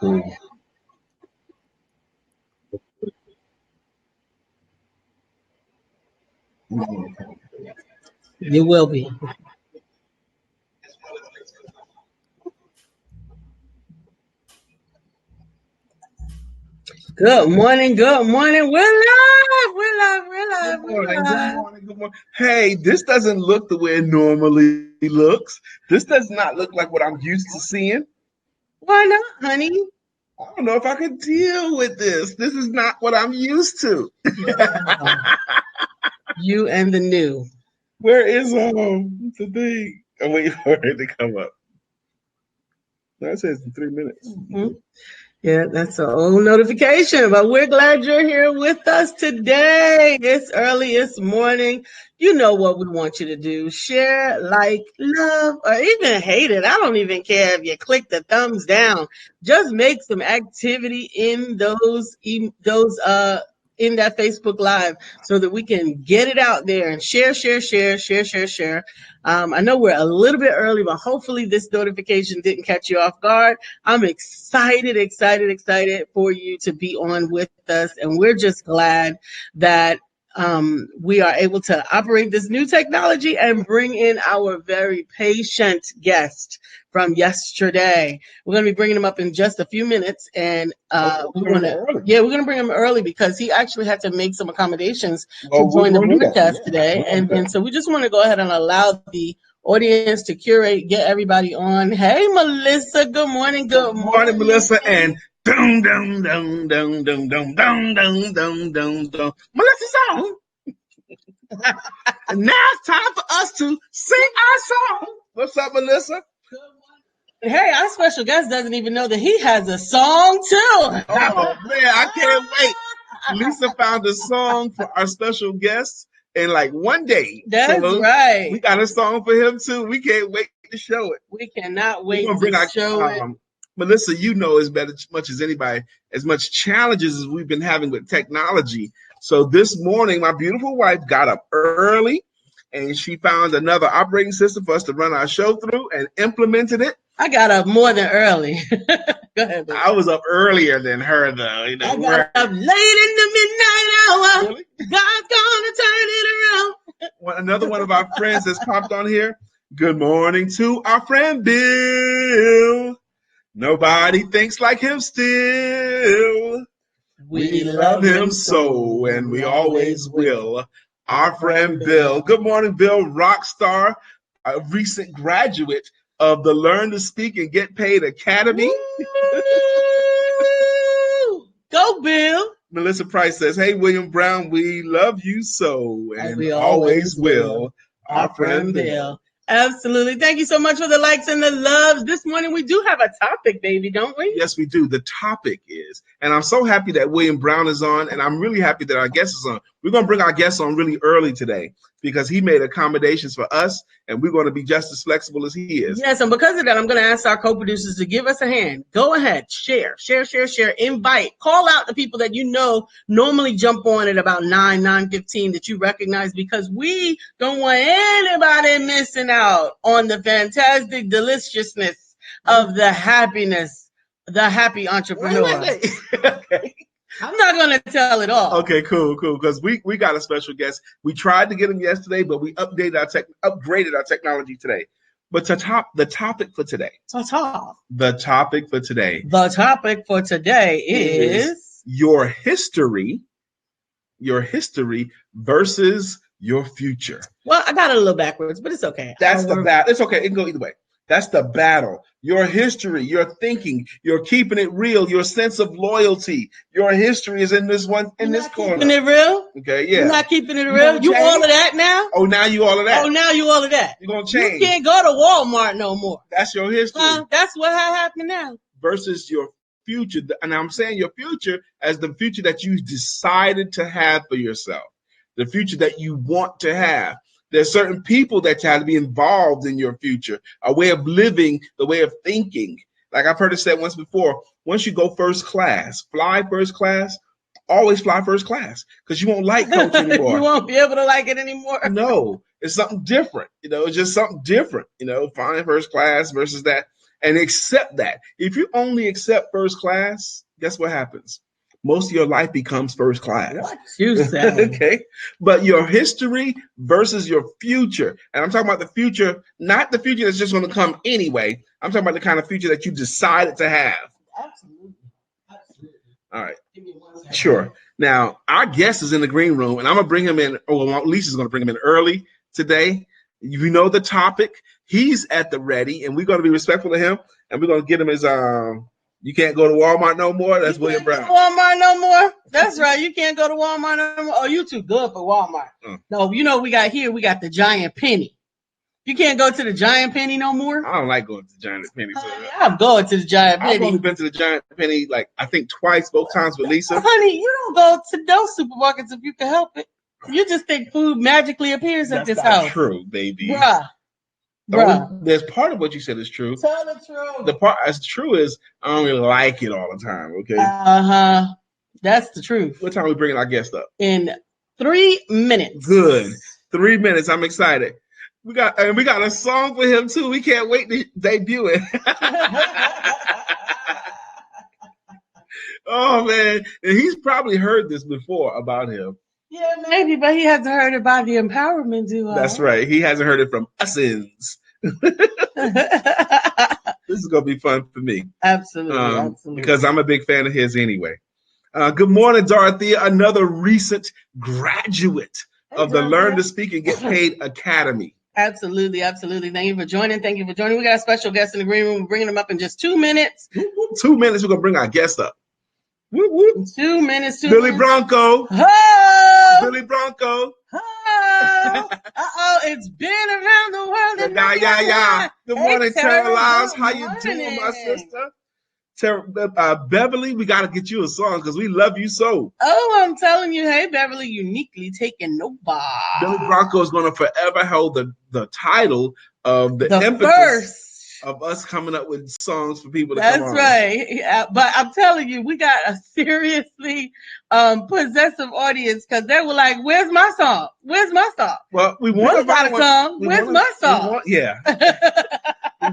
cool. You will be. Good morning, good morning. We're live. Good morning. Hey, this doesn't look the way it normally looks. This does not look like what I'm used to seeing. Why not, honey? I don't know if I can deal with this. This is not what I'm used to. You and the new. Where is the thing? I'm waiting for it to come up. No, it says in 3 minutes. Mm-hmm. Yeah, that's an old notification, but we're glad you're here with us today. It's early, it's morning. You know what we want you to do. Share, like, love, or even hate it. I don't even care if you click the thumbs down. Just make some activity in in that Facebook Live so that we can get it out there and share. I know we're a little bit early, but hopefully this notification didn't catch you off guard. I'm excited for you to be on with us. And we're just glad that we are able to operate this new technology and bring in our very patient guest from yesterday. We're going to be bringing him up in just a few minutes. And we're going to bring him early because he actually had to make some accommodations to join the broadcast today. And so we just want to go ahead and allow the audience to curate, get everybody on. Hey, Melissa. Good morning. Good morning, Melissa. And dum dum dum dum dum dum dum dum dum dum dum. Melissa's on. And now it's time for us to sing our song. What's up, Melissa? Hey, our special guest doesn't even know that he has a song too. Oh man, I can't wait. Lisa found a song for our special guest in like one day. That's right. We got a song for him too. We can't wait to show it. We cannot wait to show it. Melissa, you know as much as anybody, as much challenges as we've been having with technology. So this morning, my beautiful wife got up early and she found another operating system for us to run our show through and implemented it. I got up more than early. Go ahead, baby. I was up earlier than her, though. You know, I got up late in the midnight hour. Really? God's gonna turn it around. Another one of our friends has popped on here. Good morning to our friend Bill. Nobody thinks like him still. We love him so, and we always will. Our friend Bill. Good morning, Bill. Rock star, a recent graduate of the Learn to Speak and Get Paid Academy. Go, Bill. Melissa Price says, hey, William Brown, we love you so, and we always will. Our friend Bill. Absolutely. Thank you so much for the likes and the loves. This morning we do have a topic, baby, don't we? Yes, we do. The topic is, and I'm so happy that William Brown is on, and I'm really happy that our guest is on. We're going to bring our guest on really early today because he made accommodations for us, and we're going to be just as flexible as he is. Yes, and because of that, I'm going to ask our co-producers to give us a hand. Go ahead, share, invite, call out the people that you know normally jump on at about 9:15 that you recognize, because we don't want anybody missing out on the fantastic deliciousness of the happiness, the happy entrepreneur. Okay. I'm not going to tell it all. Okay, cool. Because we got a special guest. We tried to get him yesterday, but we upgraded our technology today. But the topic for today. The topic for today is your history versus your future. Well, I got it a little backwards, but it's okay. That's the battle. It's okay. It can go either way. That's the battle. Your history, your thinking, you're keeping it real, your sense of loyalty. Your history is in this corner. Keeping it real? Okay, yeah. You're not keeping it real? You all of that now? Oh, now you all of that. You're going to change. You can't go to Walmart no more. That's your history. That's what happened now. Versus your future. And I'm saying your future as the future that you decided to have for yourself. The future that you want to have. There's certain people that have to be involved in your future, a way of living, the way of thinking. Like I've heard it said once before, once you go first class, fly first class, always fly first class, because you won't like coach anymore. You won't be able to like it anymore. No, it's something different. It's just something different, flying first class versus that. and accept that. If you only accept first class, guess what happens? Most of your life becomes first class. What you say? Okay. But your history versus your future. And I'm talking about the future, not the future that's just going to come anyway. I'm talking about the kind of future that you decided to have. Absolutely. All right. Sure. Now, our guest is in the green room, and I'm going to bring him in, or Lisa's going to bring him in early today. You know the topic. He's at the ready, and we're going to be respectful of him, and we're going to get him his you can't go to Walmart no more. That's William Brown. Walmart no more. That's right. You can't go to Walmart no more. Oh, you too good for Walmart. No, we got the Giant Penny. You can't go to the Giant Penny no more. I don't like going to the Giant Penny. So I'm going to the Giant Penny. I've only been to the Giant Penny like I think twice, both times with Lisa. Honey, you don't go to those supermarkets if you can help it. You just think food magically appears at this house. That's true, baby. Bruh. There's part of what you said is true. Tell the truth. The part that's true is I don't really like it all the time. Okay. That's the truth. What time are we bringing our guest up? In 3 minutes. Good. 3 minutes. I'm excited. We got a song for him too. We can't wait to debut it. Oh man, and he's probably heard this before about him. Yeah, maybe, but he hasn't heard it by the empowerment duo. That's right. He hasn't heard it from usins. This is gonna be fun for me. Absolutely. Because I'm a big fan of his anyway. Good morning, Dorothea. Another recent graduate of the Learn to Speak and Get Paid Academy. Absolutely. Thank you for joining. We got a special guest in the green room. We're bringing him up in just 2 minutes. 2 minutes. We're gonna bring our guest up. Whoop, whoop. 2 minutes. Billy Bronco. Oh! Billy Bronco. Oh! It's been around the world. Yeah. Good morning, Tara Lyles. How you doing, my sister? Beverly, we got to get you a song because we love you so. Oh, I'm telling you. Hey, Beverly, uniquely taking nobody. Billy Bronco is going to forever hold the title of the emphasis first of us coming up with songs for people to come on. That's right. Yeah, but I'm telling you, we got a seriously possessive audience because they were like, "Where's my song? Where's my song?" Well, we want to come. Where's my song? We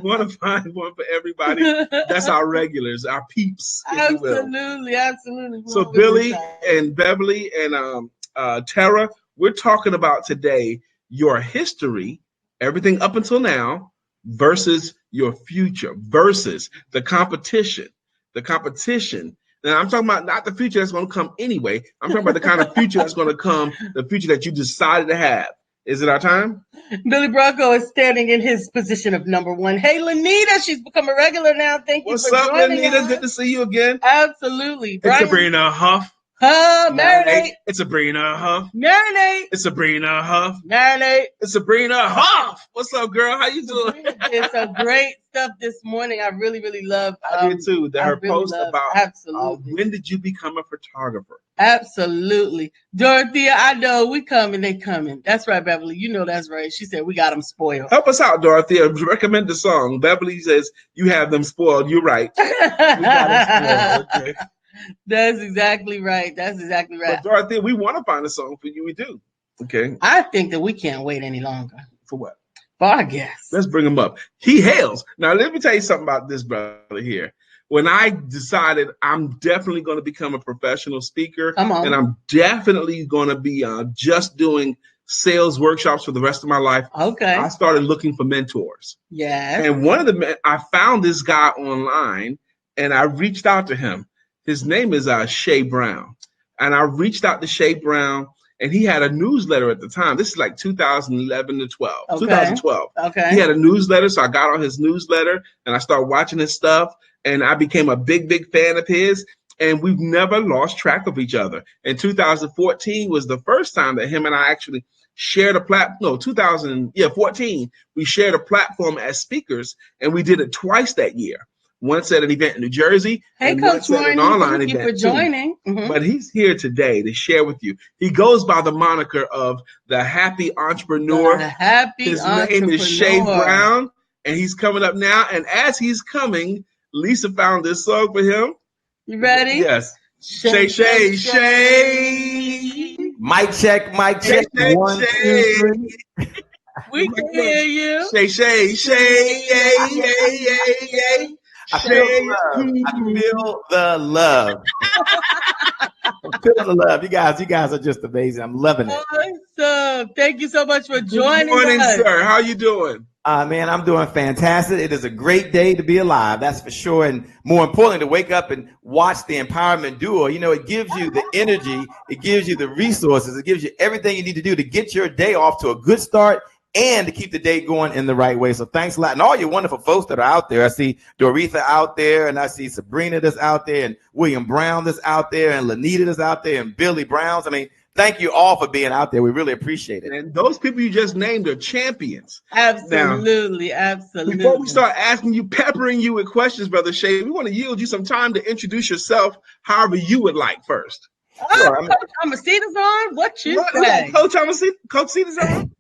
want to find one for everybody. That's our regulars, our peeps. Absolutely. So Billy and Beverly and Tara, we're talking about today your history, everything up until now, versus your future, versus the competition. Now I'm talking about not the future that's going to come anyway. I'm talking about the kind of future that's going to come, the future that you decided to have. Is it our time? Billy Bronco is standing in his position of number one. Hey, Lanita, she's become a regular now. Thank you for joining us. What's up, Lanita? Good to see you again. Absolutely. It's Sabrina Huff. Marinate. It's Sabrina Huff. Marinate. It's Sabrina Huff. Marinate. It's Sabrina Huff. What's up, girl? How you doing? Did some great stuff this morning. I really love. I did too. Her post about absolutely. When did you become a photographer? Absolutely, Dorothea. I know we coming. They coming. That's right, Beverly. You know that's right. She said we got them spoiled. Help us out, Dorothea. Recommend the song. Beverly says you have them spoiled. You're right. We got them spoiled. Okay. That's exactly right. But Dorothea, we want to find a song for you. We do. Okay. I think that we can't wait any longer. For what? For our guest. Let's bring him up. He hails. Now, let me tell you something about this brother here. When I decided I'm definitely going to become a professional speaker, and I'm definitely going to be just doing sales workshops for the rest of my life. Okay. I started looking for mentors. Yeah. And I found this guy online, and I reached out to him. His name is Shay Brown. And I reached out to Shay Brown, and he had a newsletter at the time. This is like 2011 to 12. Okay. 2012. Okay. He had a newsletter, so I got on his newsletter, and I started watching his stuff, and I became a big fan of his, and we've never lost track of each other. And 2014 was the first time that him and I actually shared a platform. No, 2014, we shared a platform as speakers, and we did it twice that year. Once at an event in New Jersey, and once at an online event. Thank you for joining. Mm-hmm. But he's here today to share with you. He goes by the moniker of the Happy Entrepreneur. His name is Shay Brown, and he's coming up now. And as he's coming, Lisa found this song for him. You ready? Yes. Shay. Mic check. Shay. 1, 2, 3. We can hear you. Shay, Shay, Shay, yay, yay, yay, yay. I feel the love. I'm feeling the love. You guys are just amazing. I'm loving it. Awesome. Thank you so much for joining Good morning, us. sir. How you doing? Man, I'm doing fantastic. It is a great day to be alive. That's for sure. And more importantly, to wake up and watch the empowerment duo. You know, it gives you the energy. It gives you the resources. It gives you everything you need to do to get your day off to a good start and to keep the day going in the right way. So thanks a lot. And all you wonderful folks that are out there. I see Doretha out there, and I see Sabrina that's out there, and William Brown that's out there, and Lanita that's out there, and Billy Browns. I mean, thank you all for being out there. We really appreciate it. And those people you just named are champions. Absolutely. Now, absolutely. Before we start asking you, peppering you with questions, Brother Shay, we want to yield you some time to introduce yourself however you would like first. Sure. Coach Amasita's on? What you say? Coach Amasita's on?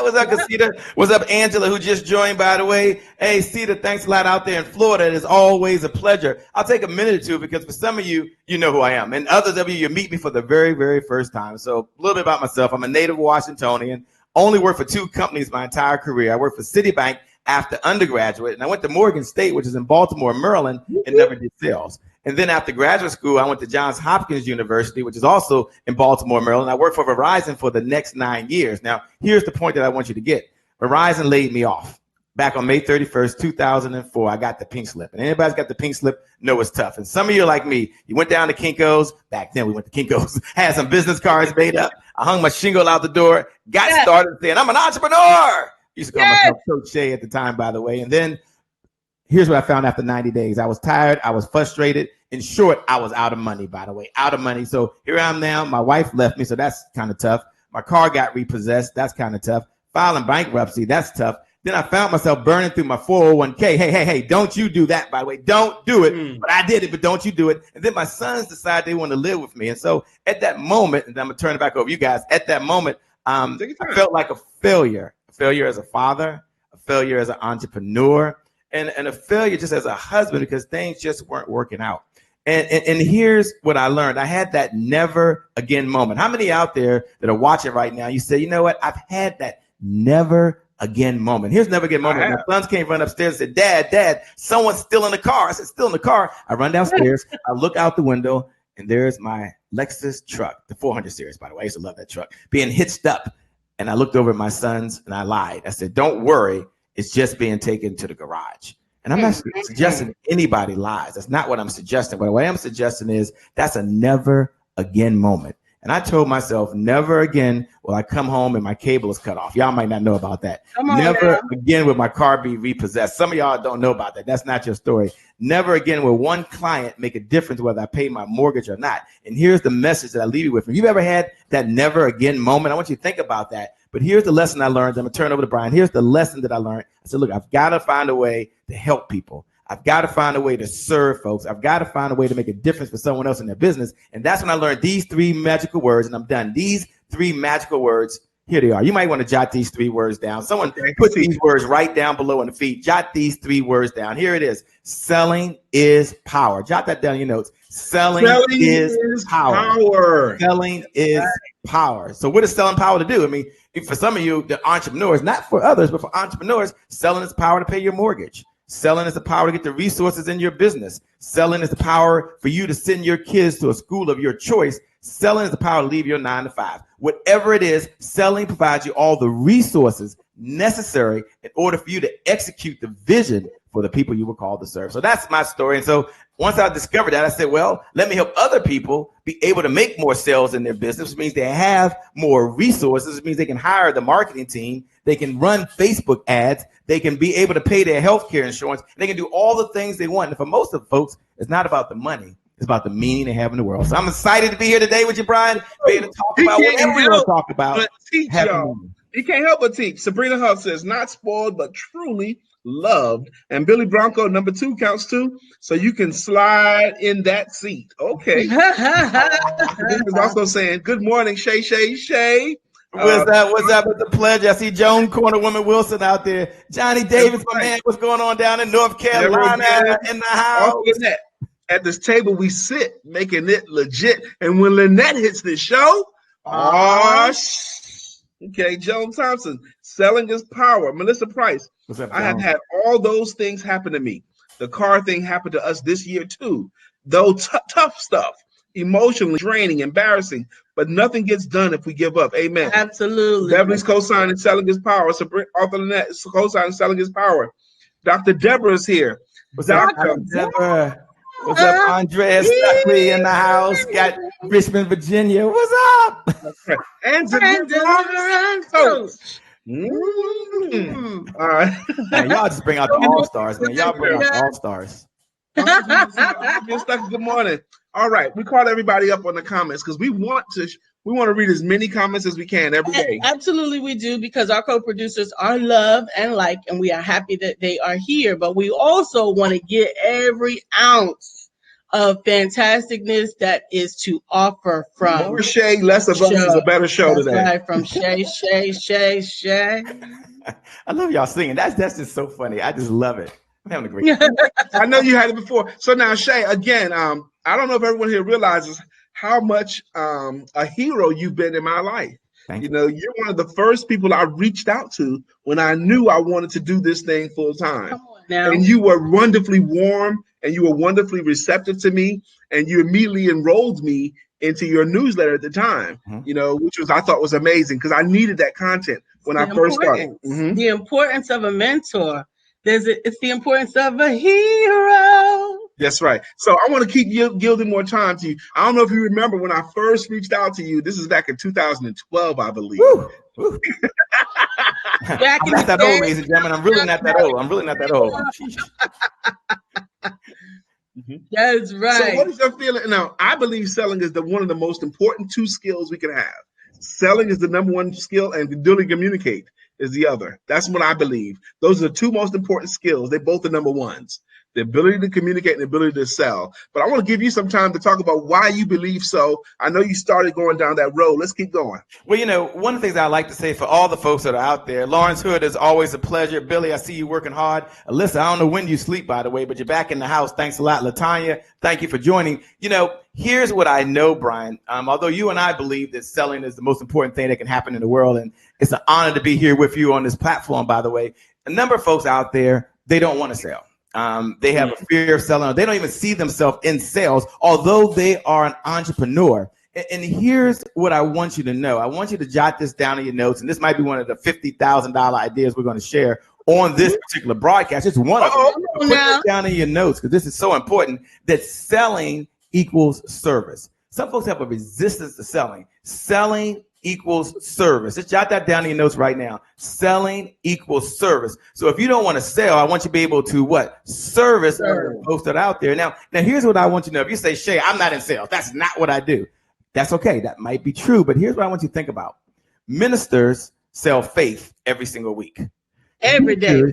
What's up, Casita? What's up, Angela, who just joined, by the way? Hey, Cita, thanks a lot out there in Florida. It is always a pleasure. I'll take a minute or two because for some of you, you know who I am. And others of you, you meet me for the very, very first time. So a little bit about myself. I'm a native Washingtonian. Only worked for 2 companies my entire career. I worked for Citibank after undergraduate, and I went to Morgan State, which is in Baltimore, Maryland, and never did sales. And then after graduate school, I went to Johns Hopkins University, which is also in Baltimore, Maryland. I worked for Verizon for the next 9 years. Now, here's the point that I want you to get. Verizon laid me off. Back on May 31st, 2004, I got the pink slip. And anybody's got the pink slip, know it's tough. And some of you are like me. You went down to Kinko's. Back then, we went to Kinko's. Had some business cards made up. I hung my shingle out the door. Got started saying, I'm an entrepreneur. Used to call myself Coach Shay at the time, by the way. And then here's what I found after 90 days. I was tired. I was frustrated. In short, I was out of money, by the way, out of money. So here I am now. My wife left me, so that's kind of tough. My car got repossessed. That's kind of tough. Filing bankruptcy, that's tough. Then I found myself burning through my 401k. Hey, don't you do that, by the way. Don't do it. But I did it, but don't you do it. And then my sons decided they want to live with me. And so at that moment, and I'm going to turn it back over to you guys, at that moment, I felt like a failure as a father, a failure as an entrepreneur, and a failure just as a husband because things just weren't working out. And here's what I learned. I had that never again moment. How many out there that are watching right now, you say, you know what? I've had that never again moment. Here's never again moment. My sons came run upstairs and said, Dad, someone's still in the car. I said, still in the car. I run downstairs. I look out the window, and there's my Lexus truck, the 400 series, by the way. I used to love that truck, being hitched up. And I looked over at my sons, and I lied. I said, don't worry. It's just being taken to the garage. And I'm not suggesting anybody lies. That's not what I'm suggesting. But what I am suggesting is that's a never again moment. And I told myself, never again will I come home and my cable is cut off. Y'all might not know about that. Never again will my car be repossessed. Some of y'all don't know about that. That's not your story. Never again will one client make a difference whether I pay my mortgage or not. And here's the message that I leave you with. If you've ever had that never again moment, I want you to think about that. But here's the lesson I learned. I'm going to turn over to Brian. Here's the lesson that I learned. I said, look, I've got to find a way to help people. I've got to find a way to serve folks. I've got to find a way to make a difference for someone else in their business. And that's when I learned these 3 magical words, and I'm done. These 3 magical words, here they are. You might want to jot these 3 words down. Someone put these words right down below in the feed. Jot these 3 words down. Here it is. Selling is power. Jot that down in your notes. Selling is power. Selling is power. So what is selling power to do? I mean, for some of you, the entrepreneurs, not for others, but for entrepreneurs, selling is power to pay your mortgage. Selling is the power to get the resources in your business. Selling is the power for you to send your kids to a school of your choice. Selling is the power to leave your 9 to 5. Whatever it is, selling provides you all the resources necessary in order for you to execute the vision for the people you were called to serve. So that's my story. And so once I discovered that, I said, well, let me help other people be able to make more sales in their business, which means they have more resources. It means they can hire the marketing team. They can run Facebook ads. They can be able to pay their healthcare insurance. They can do all the things they want. And for most of folks, it's not about the money. It's about the meaning they have in the world. So I'm excited to be here today with you, Brian. Be able to talk about whatever we want to talk about. Teach y'all. He can't help but teach. Sabrina Huff says, not spoiled, but truly loved. And Billy Bronco, number 2, counts too. So you can slide in that seat. Okay. He's also saying, good morning, Shay. What's up? It's a pleasure. I see Joan Corner Woman Wilson out there. Johnny Davis, my man, what's going on down in North Carolina in the house? At this table we sit, making it legit. And when Lynette hits the show, Okay, Joan Thompson, selling is power. Melissa Price, What's up, I have Joan? had all those things happen to me. The car thing happened to us this year too. Though tough stuff, emotionally draining, embarrassing, but nothing gets done if we give up. Amen. Absolutely. Beverly's co-signing selling his power. Sabrina, Arthur Lynette is co-signing selling his power. Dr. Deborah is here. What's up, Doctor, Deborah? What's up, Andrea Stuckley in the house? Got Richmond, Virginia. What's up? and Deliverance Coach. All right. Man, y'all just bring out the all-stars, man. Y'all bring out the all-stars. Good morning. All right, we caught everybody up on the comments because we want to read as many comments as we can every day. Absolutely, we do, because our co-producers are loved and liked, and we are happy that they are here. But we also want to get every ounce of fantasticness that is to offer from more Shay, less of us is a better show That's today. right, from Shay. I love y'all singing. That's just so funny. I just love it. I'm having a great time. I know you had it before. So now, Shay, again, I don't know if everyone here realizes how much a hero you've been in my life. Thank you know, you're one of the first people I reached out to when I knew I wanted to do this thing full time. Come on now. And you were wonderfully warm and you were wonderfully receptive to me, and you immediately enrolled me into your newsletter at the time, you know, which I thought was amazing because I needed that content when I first started. The importance of a mentor. It's the importance of a hero. That's right. So I want to keep gilding more time to you. I don't know if you remember when I first reached out to you. This is back in 2012, I believe. Woo. I'm not that old, ladies and gentlemen. I'm really not that old. That's right. So what is your feeling? Now, I believe selling is one of the most important two skills we can have. Selling is the number one skill, and the ability to communicate is the other. That's what I believe. Those are the two most important skills. They both are number ones. The ability to communicate and the ability to sell. But I want to give you some time to talk about why you believe so. I know you started going down that road. Let's keep going. Well, you know, one of the things I like to say for all the folks that are out there, Lawrence Hood, is always a pleasure. Billy, I see you working hard. Alyssa, I don't know when you sleep, by the way, but you're back in the house. Thanks a lot. Latanya, thank you for joining. You know, here's what I know, Brian. Although you and I believe that selling is the most important thing that can happen in the world, and it's an honor to be here with you on this platform, by the way. A number of folks out there, they don't want to sell. They have a fear of selling. They don't even see themselves in sales, although they are an entrepreneur. And here's what I want you to know. I want you to jot this down in your notes. And this might be one of the $50,000 ideas we're going to share on this particular broadcast. It's one of them. Put this down in your notes because this is so important, that selling equals service. Some folks have a resistance to selling. Selling equals service. Just jot that down in your notes right now. Selling equals service. So if you don't want to sell, I want you to be able to what? Service folks that are out there. Now here's what I want you to know. If you say, Shay, I'm not in sales, that's not what I do. That's okay. That might be true. But here's what I want you to think about. Ministers sell faith every single week. Every day.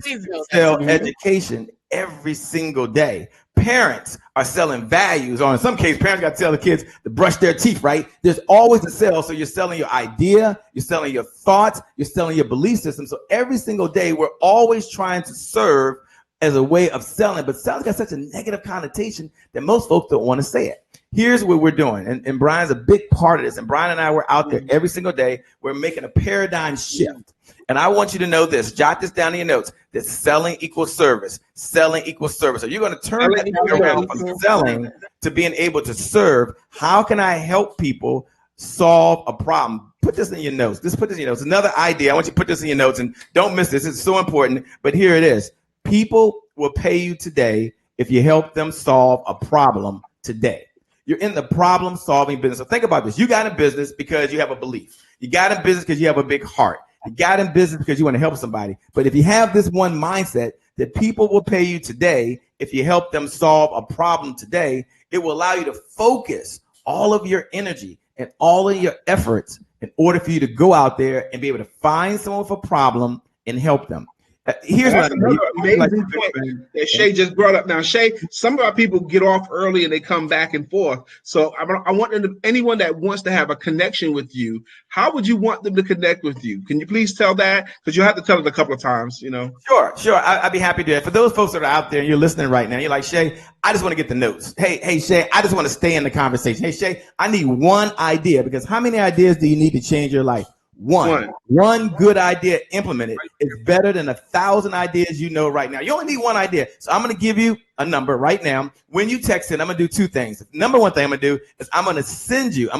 Sell education every single day. Parents are selling values, or in some cases, parents got to tell the kids to brush their teeth, right? There's always a sell. So you're selling your idea, you're selling your thoughts, you're selling your belief system. So every single day, we're always trying to serve as a way of selling, but selling's got such a negative connotation that most folks don't want to say it. Here's what we're doing, and Brian's a big part of this, and Brian and I, we're out there every single day. We're making a paradigm shift. And I want you to know this, jot this down in your notes, that selling equals service. Selling equals service. So you're going to turn that around from selling to being able to serve. How can I help people solve a problem? Put this in your notes. Just put this in your notes. Another idea. I want you to put this in your notes, and don't miss this. It's so important, but here it is. People will pay you today if you help them solve a problem today. You're in the problem solving business. So think about this. You got in business because you have a belief. You got in business because you have a big heart. You got in business because you want to help somebody. But if you have this one mindset that people will pay you today if you help them solve a problem today, it will allow you to focus all of your energy and all of your efforts in order for you to go out there and be able to find someone with a problem and help them. Here's That's another amazing point that Shay just brought up. Now, Shay, some of our people get off early and they come back and forth. So I want anyone that wants to have a connection with you, how would you want them to connect with you? Can you please tell that? Because you'll have to tell it a couple of times, you know. Sure. I'd be happy to do that. For those folks that are out there and you're listening right now, you're like, Shay, I just want to get the notes. Hey, Shay, I just want to stay in the conversation. Hey, Shay, I need one idea, because how many ideas do you need to change your life? One good idea implemented is better than 1,000 ideas you know right now. You only need one idea. So I'm going to give you a number right now. When you text it, I'm going to do two things. Number one thing I'm going to do is I'm going to send you,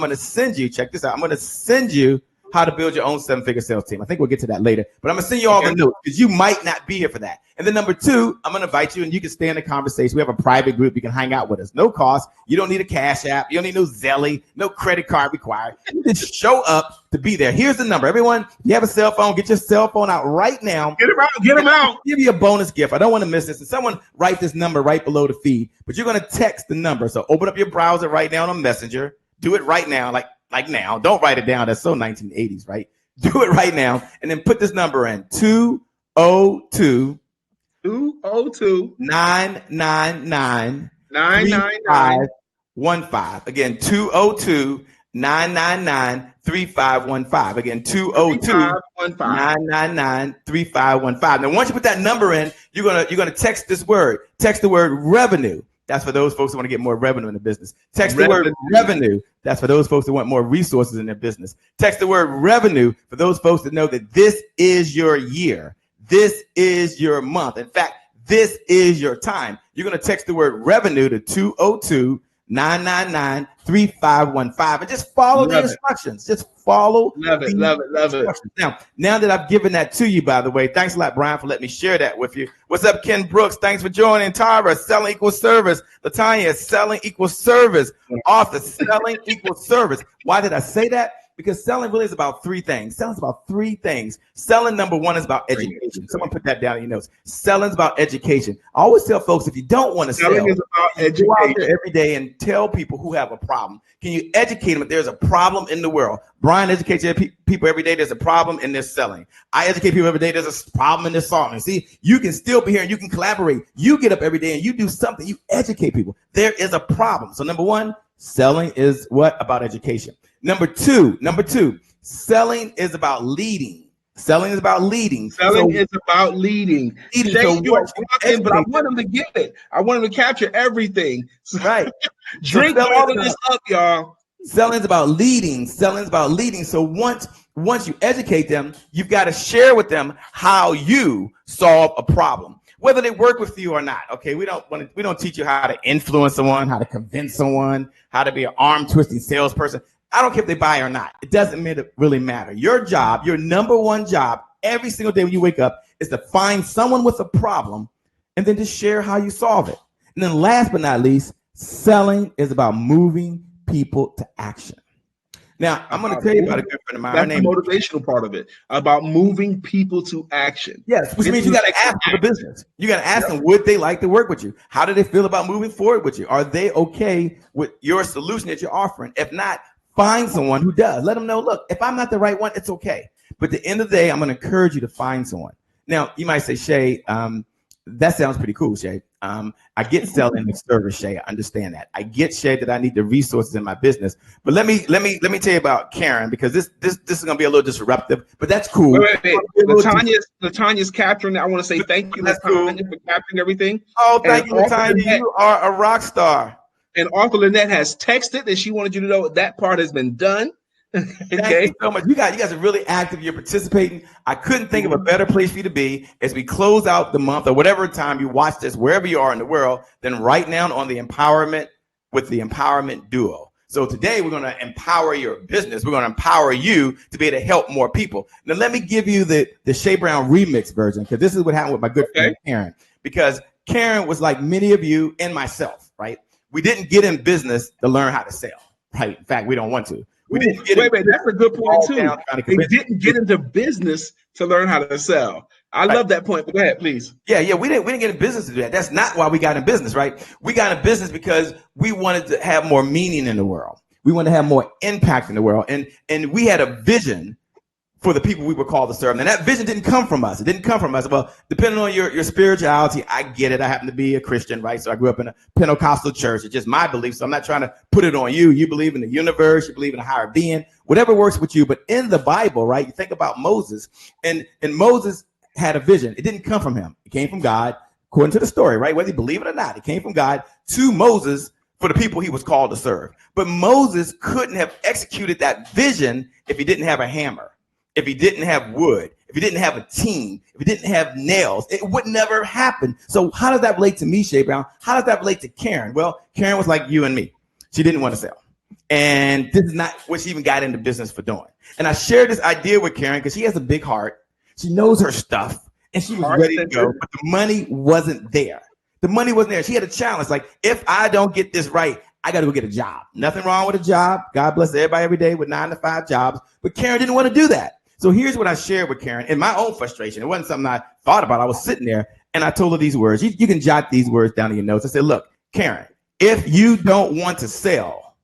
check this out. I'm going to send you how to build your own 7-figure sales team. I think we'll get to that later, but I'm going to send you all the notes because you might not be here for that. And then number two, I'm going to invite you and you can stay in the conversation. We have a private group. You can hang out with us. No cost. You don't need a Cash App. You don't need no Zelly, no credit card required. You just show up to be there. Here's the number. Everyone, you have a cell phone, get your cell phone out right now. Get them out. Give you a bonus gift. I don't want to miss this. And someone write this number right below the feed, but you're going to text the number. So open up your browser right now on Messenger. Do it right now, like now. Don't write it down. That's so 1980s, right? Do it right now. And then put this number in 202 999 3515. Again, 202 999 3515. Again, 202 999 3515. Now, once you put that number in, you're gonna text this word. Text the word revenue. That's for those folks who want to get more revenue in the business. Text the word revenue. That's for those folks who want more resources in their business. Text the word revenue for those folks that know that this is your year. This is your month. In fact, this is your time. You're going to text the word revenue to 202 999 3515 and just follow the instructions. Just follow. Love it. Now that I've given that to you, by the way, thanks a lot, Brian, for letting me share that with you. What's up, Ken Brooks? Thanks for joining. Tara, selling equals service. Latanya, selling equals service. Arthur, selling equals service. Why did I say that? Because selling really is about three things. Selling is about three things. Selling, number one, is about education. Someone put that down in your notes. Selling is about education. I always tell folks, if you don't want to sell, selling is about education. Go out there every day and tell people who have a problem. Can you educate them if there's a problem in the world? Brian educates people every day. There's a problem in their selling. I educate people every day. There's a problem in their selling. See, you can still be here and you can collaborate. You get up every day and you do something. You educate people. There is a problem. So number one, selling is what? About education. Number two, selling is about leading. Selling is about leading. But I want them to get it. I want them to capture everything. Right. Drink all of this up, y'all. Selling is about leading. Selling is about leading. So once you educate them, you've got to share with them how you solve a problem, whether they work with you or not. Okay, we don't teach you how to influence someone, how to convince someone, how to be an arm twisting salesperson. I don't care if they buy or not. It doesn't really matter. Your job, your number one job, every single day when you wake up, is to find someone with a problem and then just share how you solve it. And then last but not least, selling is about moving people to action. Now, I'm going to tell you about a good friend of mine. That's the motivational part of it, about moving people to action. Yes, which means you got to ask for the business. You got to ask them, would they like to work with you? How do they feel about moving forward with you? Are they okay with your solution that you're offering? If not, find someone who does. Let them know, look, if I'm not the right one, it's okay. But at the end of the day, I'm going to encourage you to find someone. Now, you might say, Shay, that sounds pretty cool, Shay. I get selling the service, Shay. I understand that. I get, Shay, that I need the resources in my business. But let me tell you about Karen, because this is going to be a little disruptive, but that's cool. Wait. Latanya's capturing it. I want to say thank you, Latanya, for capturing everything. Oh, thank you, Latanya. You are a rock star. And Arthur Lynette has texted that she wanted you to know that part has been done. Okay. Thank you so much. You guys are really active. You're participating. I couldn't think of a better place for you to be as we close out the month or whatever time you watch this, wherever you are in the world, than right now on the empowerment with the Empowerment Duo. So today we're going to empower your business. We're going to empower you to be able to help more people. Now let me give you the Shay Brown remix version, because this is what happened with my good friend Karen. Because Karen was like many of you and myself, right? We didn't get in business to learn how to sell, right? In fact, we don't want to. We didn't get wait, that's a good point too. They didn't get into business to learn how to sell. I love that point. But go ahead, please. Yeah. We didn't get in business to do that. That's not why we got in business, right? We got in business because we wanted to have more meaning in the world. We wanted to have more impact in the world, and we had a vision for the people we were called to serve. And that vision didn't come from us. It didn't come from us. Well, depending on your spirituality, I get it. I happen to be a Christian, right? So I grew up in a Pentecostal church. It's just my belief. So I'm not trying to put it on you. You believe in the universe. You believe in a higher being, whatever works with you. But in the Bible, right, you think about Moses, and Moses had a vision. It didn't come from him. It came from God, according to the story, right? Whether you believe it or not, it came from God to Moses for the people he was called to serve. But Moses couldn't have executed that vision if he didn't have a hammer. if he didn't have wood, if he didn't have a team, if he didn't have nails, it would never happen. So how does that relate to me, Shay Brown? How does that relate to Karen? Well, Karen was like you and me. She didn't want to sell. And this is not what she even got into business for doing. And I shared this idea with Karen because she has a big heart. She knows her stuff and she was ready to go, but the money wasn't there. The money wasn't there. She had a challenge. Like, if I don't get this right, I got to go get a job. Nothing wrong with a job. God bless everybody every day with 9-to-5 jobs. But Karen didn't want to do that. So here's what I shared with Karen in my own frustration. It wasn't something I thought about. I was sitting there and I told her these words. You can jot these words down in your notes. I said, look, Karen, if you don't want to sell,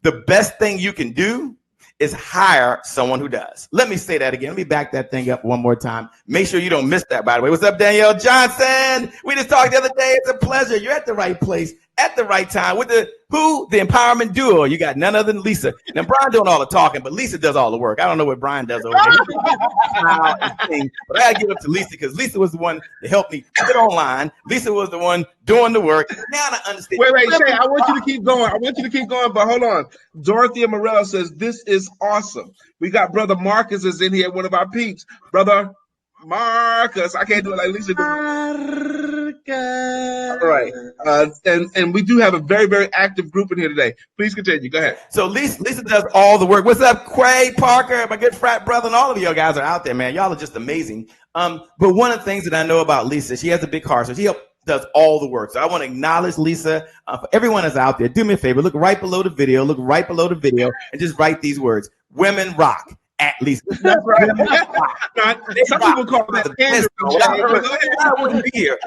the best thing you can do is hire someone who does. Let me say that again. Let me back that thing up one more time. Make sure you don't miss that, by the way. What's up, Danielle Johnson? We just talked the other day. It's a pleasure. You're at the right place at the right time with the empowerment duo. You got none other than Lisa. Now, Brian doing all the talking, but Lisa does all the work. I don't know what Brian does over there. But I got to give it up to Lisa because Lisa was the one that helped me get online. Lisa was the one doing the work. Now I understand. Wait, Shay, I want you to keep going. But hold on. Dorothea Morello says, this is awesome. We got Brother Marcus is in here, one of our peeps. Brother Marcus. I can't do it like Lisa did. All right. And we do have a very, very active group in here today. Please continue. Go ahead. So Lisa does all the work. What's up, Quay Parker, my good frat brother, and all of you guys are out there, man. Y'all are just amazing. But one of the things that I know about Lisa, she has a big heart, so she does all the work. So I want to acknowledge Lisa. For everyone that's out there, do me a favor. Look right below the video. And just write these words. Women rock. At least. That's right. Some people call that I wouldn't be here.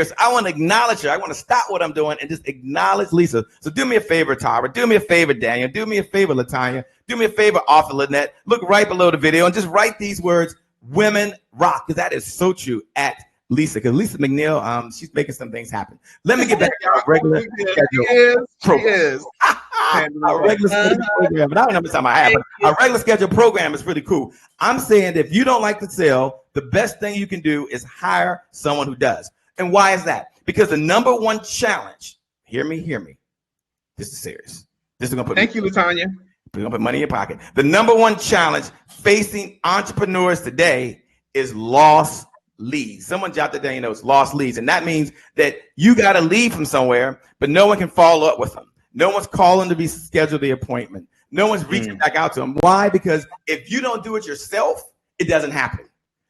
So I want to acknowledge her. I want to stop what I'm doing and just acknowledge Lisa. So do me a favor, Tara. Do me a favor, Daniel. Do me a favor, Latanya. Do me a favor, Arthur Lynette. Look right below the video and just write these words, women rock, because that is so true at Lisa. Because Lisa McNeil, she's making some things happen. Let me get back to our regular schedule program. Our regular schedule program, but I don't know how much time I have, but our regular schedule program is pretty cool. I'm saying that if you don't like to sell, the best thing you can do is hire someone who does. And why is that? Because the number one challenge, hear me. This is serious. This is gonna put Thank you, Latanya. We're gonna put money in your pocket. The number one challenge facing entrepreneurs today is lost leads. Someone jot that down, it's lost leads. And that means that you got a lead from somewhere, but no one can follow up with them. No one's calling to be scheduled the appointment. No one's reaching back out to them. Why? Because if you don't do it yourself, it doesn't happen.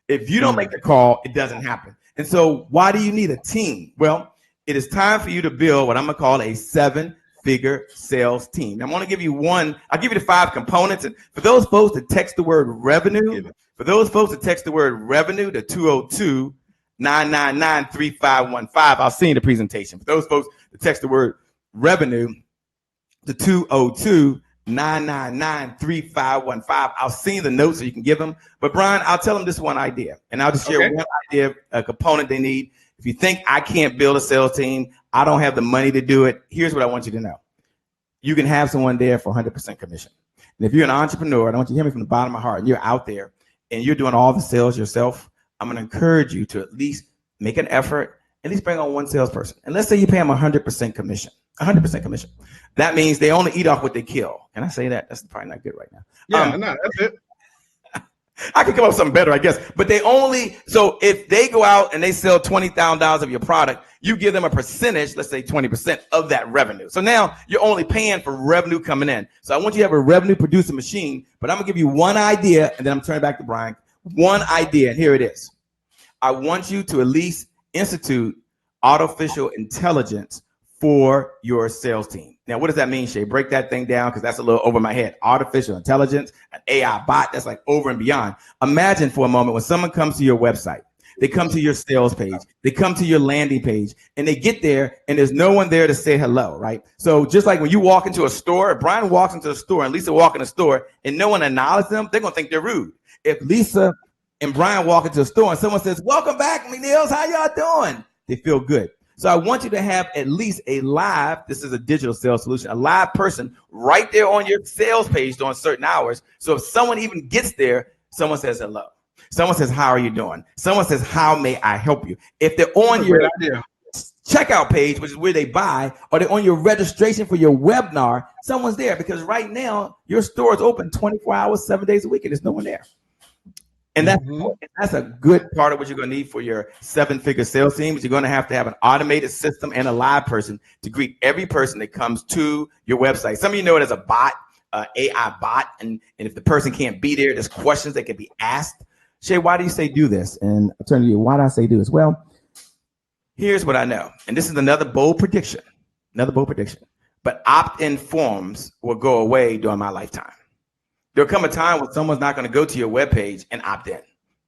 If you don't make the call, it doesn't happen. And so why do you need a team? Well, it is time for you to build what I'm going to call a 7-figure sales team. Now, I'm going to give you I'll give you the 5 components. And for those folks that text the word revenue, to 202-999-3515, I'll see you in the presentation. For those folks that text the word revenue to 202-999-3515. I'll see the notes so you can give them. But Brian, I'll tell them this one idea, and I'll just share one idea, a component they need. If you think I can't build a sales team, I don't have the money to do it, here's what I want you to know. You can have someone there for 100% commission. And if you're an entrepreneur, and I want you to hear me from the bottom of my heart, and you're out there and you're doing all the sales yourself, I'm going to encourage you to at least make an effort, at least bring on one salesperson. And let's say you pay them 100% commission. 100% commission. That means they only eat off what they kill. Can I say that? That's probably not good right now. Yeah, no, that's it. I could come up with something better, I guess. But so if they go out and they sell $20,000 of your product, you give them a percentage, let's say 20% of that revenue. So now you're only paying for revenue coming in. So I want you to have a revenue producing machine, but I'm going to give you one idea, and then I'm turning back to Brian. One idea, and here it is. I want you to at least institute artificial intelligence for your sales team. Now, what does that mean, Shay? Break that thing down, because that's a little over my head. Artificial intelligence, an AI bot, that's like over and beyond. Imagine for a moment when someone comes to your website, they come to your sales page, they come to your landing page, and they get there and there's no one there to say hello, right? So just like when you walk into a store, if Brian walks into a store and Lisa walks in a store and no one acknowledges them, they're going to think they're rude. If Lisa and Brian walk into a store and someone says, welcome back, McNeils, how y'all doing? They feel good. So I want you to have at least this is a digital sales solution, a live person right there on your sales page during certain hours. So if someone even gets there, someone says hello. Someone says, how are you doing? Someone says, how may I help you? If they're on your checkout page, which is where they buy, or they're on your registration for your webinar, someone's there, because right now your store is open 24 hours, 7 days a week, and there's no one there. And that's a good part of what you're going to need for your 7-figure sales team. Is you're going to have an automated system and a live person to greet every person that comes to your website. Some of you know it as a bot, AI bot. And if the person can't be there, there's questions that can be asked. Shay, why do you say do this? And I turn to you, why do I say do this? Well, here's what I know. And this is another bold prediction. But opt-in forms will go away during my lifetime. There'll come a time when someone's not going to go to your webpage and opt in.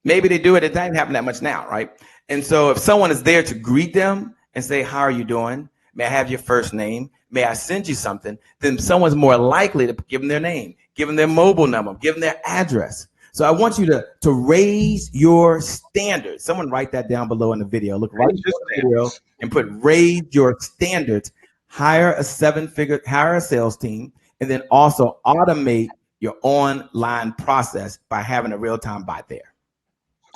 Maybe they do it. It doesn't happen that much now, right? And so if someone is there to greet them and say, how are you doing? May I have your first name? May I send you something? Then someone's more likely to give them their name, give them their mobile number, give them their address. So I want you to raise your standards. Someone write that down below in the video. Look right at the video and put raise your standards. Hire a sales team, and then also automate your online process by having a real-time bot there.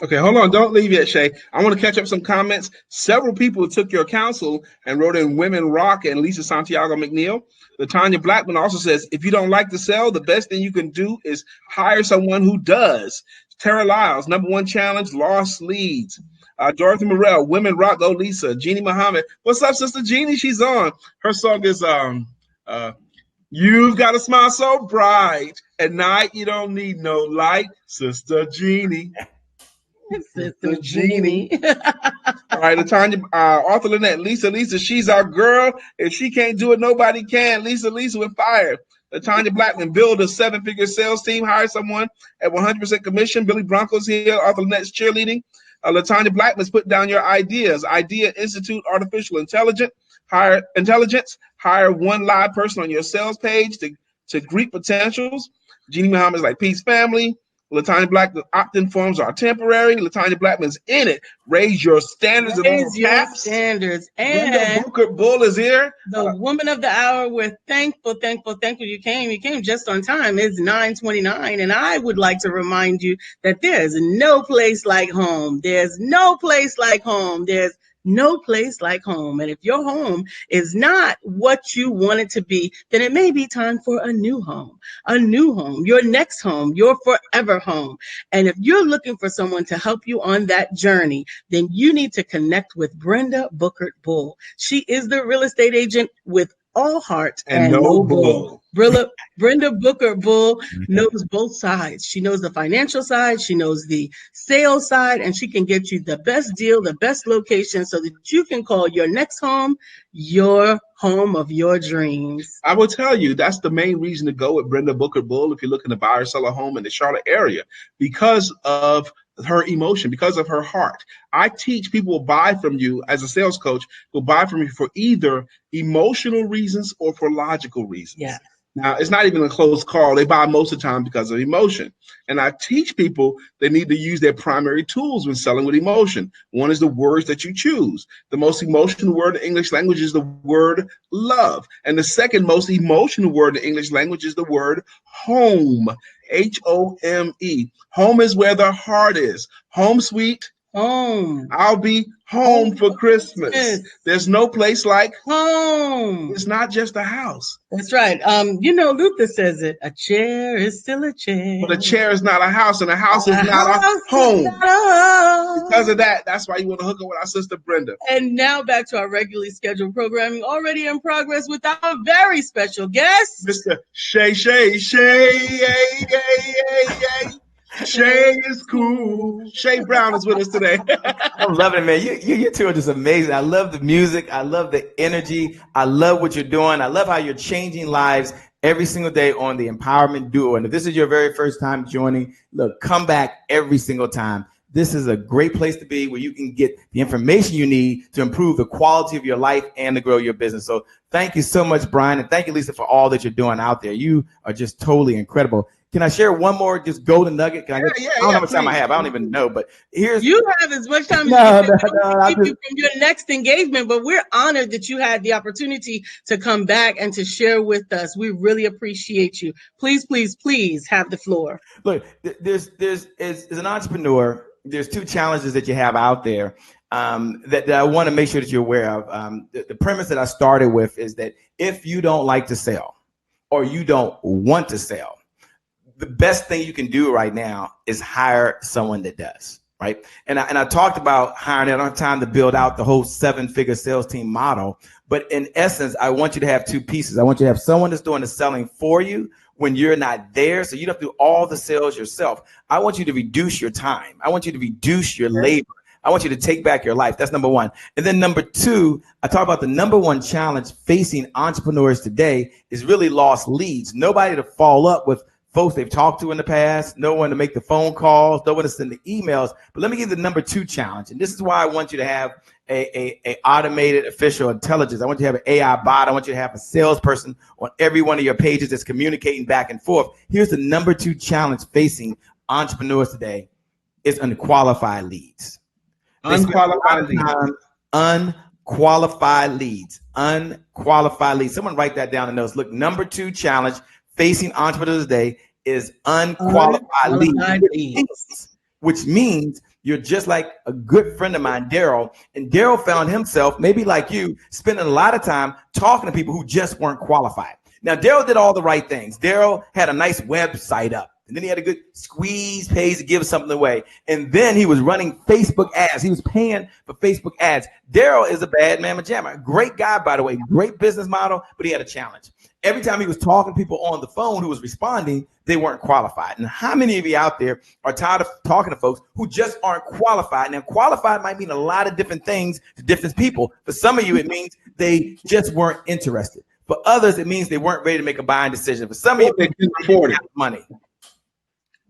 Okay, hold on. Don't leave yet, Shay. I want to catch up some comments. Several people took your counsel and wrote in Women Rock and Lisa Santiago McNeil. Latanya Blackman also says, if you don't like to sell, the best thing you can do is hire someone who does. Tara Lyles, number one challenge, lost leads. Dorothy Morrell, Women Rock, go Lisa. Jeannie Muhammad. What's up, Sister Jeannie? She's on. Her song is You've Got a Smile So Bright. At night, you don't need no light. Sister Jeannie. Sister Jeannie. All right, Latanya, Arthur Lynette, Lisa, she's our girl. If she can't do it, nobody can. Lisa, we're fired. Latanya Blackman, build a 7-figure sales team. Hire someone at 100% commission. Billy Bronco's here. Arthur Lynette's cheerleading. Latanya Blackman's put down your ideas. Idea Institute, artificial intelligence. Hire one live person on your sales page to greet potentials. Jeannie Muhammad's like peace family. Latanya Blackman, opt-in forms are temporary. Latanya Blackman's in it. Raise your standards. Raise your standards. And Booker Bull is here. The woman of the hour. We're thankful you came. You came just on time. It's 9:29, and I would like to remind you that there's no place like home. There's no place like home. There's no place like home. And if your home is not what you want it to be, then it may be time for a new home, your next home, your forever home. And if you're looking for someone to help you on that journey, then you need to connect with Brenda Bookert Bull. She is the real estate agent with all heart and no bull. Brenda Booker Bull knows both sides. She knows the financial side, she knows the sales side, and she can get you the best deal, the best location, so that you can call your next home your home of your dreams. I will tell you, that's the main reason to go with Brenda Booker Bull if you're looking to buy or sell a home in the Charlotte area, because of her emotion, because of her heart. I teach people will buy from you as a sales coach, will buy from you for either emotional reasons or for logical reasons. Yeah. Now, it's not even a close call. They buy most of the time because of emotion. And I teach people they need to use their primary tools when selling with emotion. One is the words that you choose. The most emotional word in the English language is the word love. And the second most emotional word in the English language is the word home, H-O-M-E. Home is where the heart is. Home sweet home. I'll be home for Christmas. There's no place like home. It's not just a house. That's right. Luther says it. A chair is still a chair. But a chair is not a house, and a house is not a home. Because of that, that's why you want to hook up with our sister Brenda. And now back to our regularly scheduled programming, already in progress with our very special guest, Mr. Shay. Shay is cool. Shay Brown is with us today. I'm loving it, man. You two are just amazing. I love the music. I love the energy. I love what you're doing. I love how you're changing lives every single day on the Empowerment Duo. And if this is your very first time joining, look, come back every single time. This is a great place to be where you can get the information you need to improve the quality of your life and to grow your business. So thank you so much, Brian. And thank you, Lisa, for all that you're doing out there. You are just totally incredible. Can I share one more just golden nugget? I don't know how much time I have. I don't even know, but you have as much time as you keep you from your next engagement, but we're honored that you had the opportunity to come back and to share with us. We really appreciate you. Please have the floor. Look, there's as an entrepreneur, there's two challenges that you have out there that I want to make sure that you're aware of. The premise that I started with is that if you don't like to sell or you don't want to sell, the best thing you can do right now is hire someone that does, right? And I talked about hiring. I don't have time to build out the whole 7-figure sales team model, but in essence, I want you to have two pieces. I want you to have someone that's doing the selling for you when you're not there, so you don't have to do all the sales yourself. I want you to reduce your time. I want you to reduce your labor. I want you to take back your life. That's number one. And then number two, I talk about the number one challenge facing entrepreneurs today is really lost leads. Nobody to follow up with folks they've talked to in the past, no one to make the phone calls, no one to send the emails. But let me give you the number two challenge. And this is why I want you to have a automated official intelligence. I want you to have an AI bot. I want you to have a salesperson on every one of your pages that's communicating back and forth. Here's the number two challenge facing entrepreneurs today is unqualified leads. Unqualified leads. Unqualified leads. Unqualified leads. Someone write that down in notes. Look, number two challenge facing entrepreneurs today is unqualified leads, which means you're just like a good friend of mine, Daryl. And Daryl found himself, maybe like you, spending a lot of time talking to people who just weren't qualified. Now, Daryl did all the right things. Daryl had a nice website up. And then he had a good squeeze page to give something away. And then he was running Facebook ads. He was paying for Facebook ads. Daryl is a bad mamma jamma. Great guy, by the way. Great business model, but he had a challenge. Every time he was talking to people on the phone who was responding, they weren't qualified. And how many of you out there are tired of talking to folks who just aren't qualified? Now, qualified might mean a lot of different things to different people. For some of you, it means they just weren't interested. For others, it means they weren't ready to make a buying decision. For some of you, they didn't afford it. Money.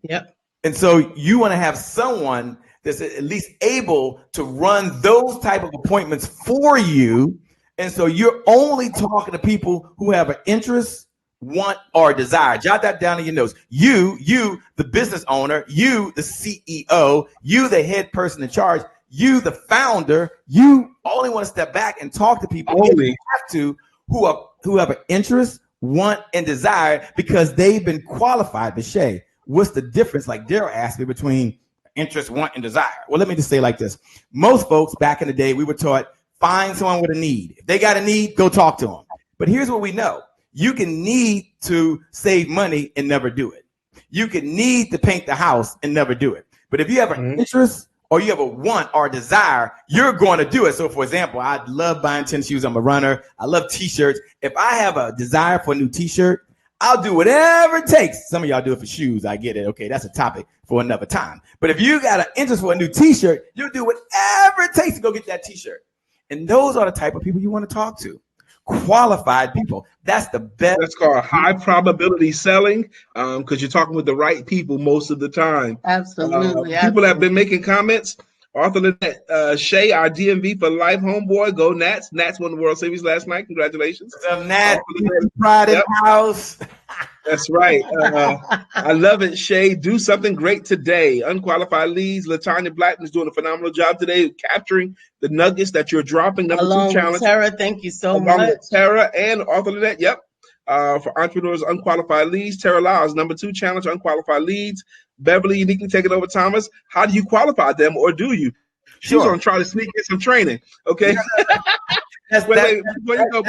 Yep. And so you want to have someone that's at least able to run those type of appointments for you. And so you're only talking to people who have an interest, want, or desire. Jot that down in your notes. You, the business owner, you, the CEO, you, the head person in charge, you, the founder, you only want to step back and talk to people who have an interest, want, and desire because they've been qualified. But Shay, what's the difference, like Daryl asked me, between interest, want, and desire? Well, let me just say like this. Most folks back in the day, we were taught, find someone with a need. If they got a need, go talk to them. But here's what we know. You can need to save money and never do it. You can need to paint the house and never do it. But if you have an interest or you have a want or a desire, you're going to do it. So for example, I love buying tennis shoes. I'm a runner. I love t-shirts. If I have a desire for a new t-shirt, I'll do whatever it takes. Some of y'all do it for shoes. I get it. Okay, that's a topic for another time. But if you got an interest for a new t-shirt, you'll do whatever it takes to go get that t-shirt. And those are the type of people you want to talk to. Qualified people. That's the best. That's called high probability selling, because you're talking with the right people most of the time. Absolutely. People have been making comments. Arthur Lynette, Shay, our DMV for life, homeboy. Go Nats. Nats won the World Series last night. Congratulations. Nats, pride in the house. That's right. I love it, Shay. Do something great today. Unqualified leads. LaTanya Blackman is doing a phenomenal job today, capturing the nuggets that you're dropping. Number Along two challenge. with Tara, thank you so Along much. with Tara and Arthur Lynette. Yep. For entrepreneurs, unqualified leads. Tara Lyles, number two challenge, unqualified leads. Beverly uniquely taking over Thomas. How do you qualify them, or do you? She's gonna try to sneak in some training. Okay. Before you go,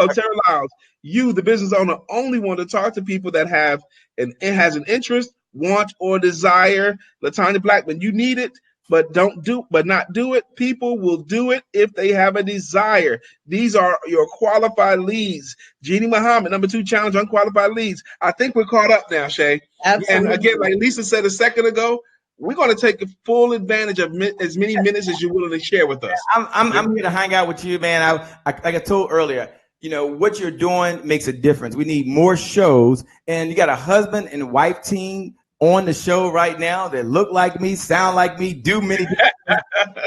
Tara Lyles, you, the business owner, only want to talk to people that have an interest, want, or desire. LaTanya Blackman, you need it, but not do it. People will do it if they have a desire. These are your qualified leads. Jeannie Muhammad, number two challenge, unqualified leads. I think we're caught up now, Shay. Absolutely. And again, like Lisa said a second ago, we're going to take full advantage of as many minutes as you're willing to share with us. I'm here to hang out with you, man. Like I told earlier, you know, what you're doing makes a difference. We need more shows, and you got a husband and wife team on the show right now that look like me, sound like me, do many things.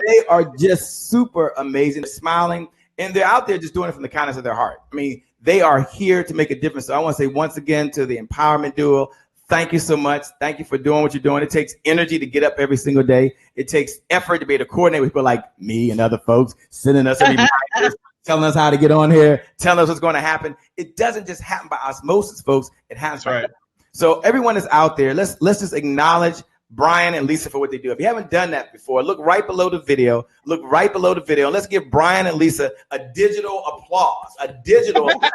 They are just super amazing, smiling, and they're out there just doing it from the kindness of their heart. I mean, they are here to make a difference. So I want to say once again to the Empowerment Duo, thank you so much. Thank you for doing what you're doing. It takes energy to get up every single day. It takes effort to be able to coordinate with people like me and other folks, sending us reminders, telling us how to get on here, telling us what's going to happen. It doesn't just happen by osmosis, folks. It happens by right. So everyone is out there. Let's just acknowledge Brian and Lisa for what they do. If you haven't done that before, look right below the video. Look right below the video. And let's give Brian and Lisa a digital applause. A digital applause.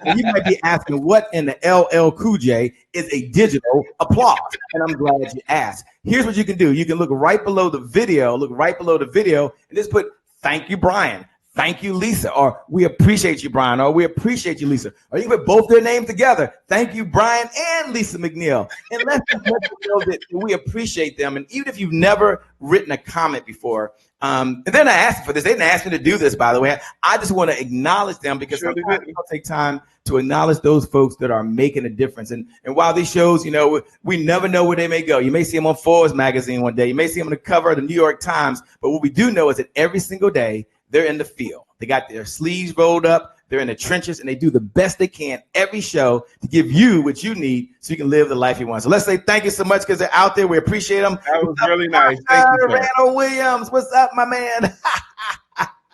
And you might be asking, what in the LL Cool J is a digital applause? And I'm glad you asked. Here's what you can do. You can look right below the video. Look right below the video and just put, thank you, Brian. Thank you, Lisa, or we appreciate you, Brian, or we appreciate you, Lisa. Or you can put both their names together. Thank you, Brian and Lisa McNeil. And let's let them know that we appreciate them. And even if you've never written a comment before, and they're not asking for this. They didn't ask me to do this, by the way. I just want to acknowledge them because sometimes we don't take time to acknowledge those folks that are making a difference. And while these shows, we never know where they may go. You may see them on Forbes magazine one day. You may see them on the cover of the New York Times. But what we do know is that every single day, they're in the field. They got their sleeves rolled up. They're in the trenches, and they do the best they can every show to give you what you need so you can live the life you want. So let's say thank you so much because they're out there. We appreciate them. That was really nice. Thank you, Randall Williams. What's up, my man?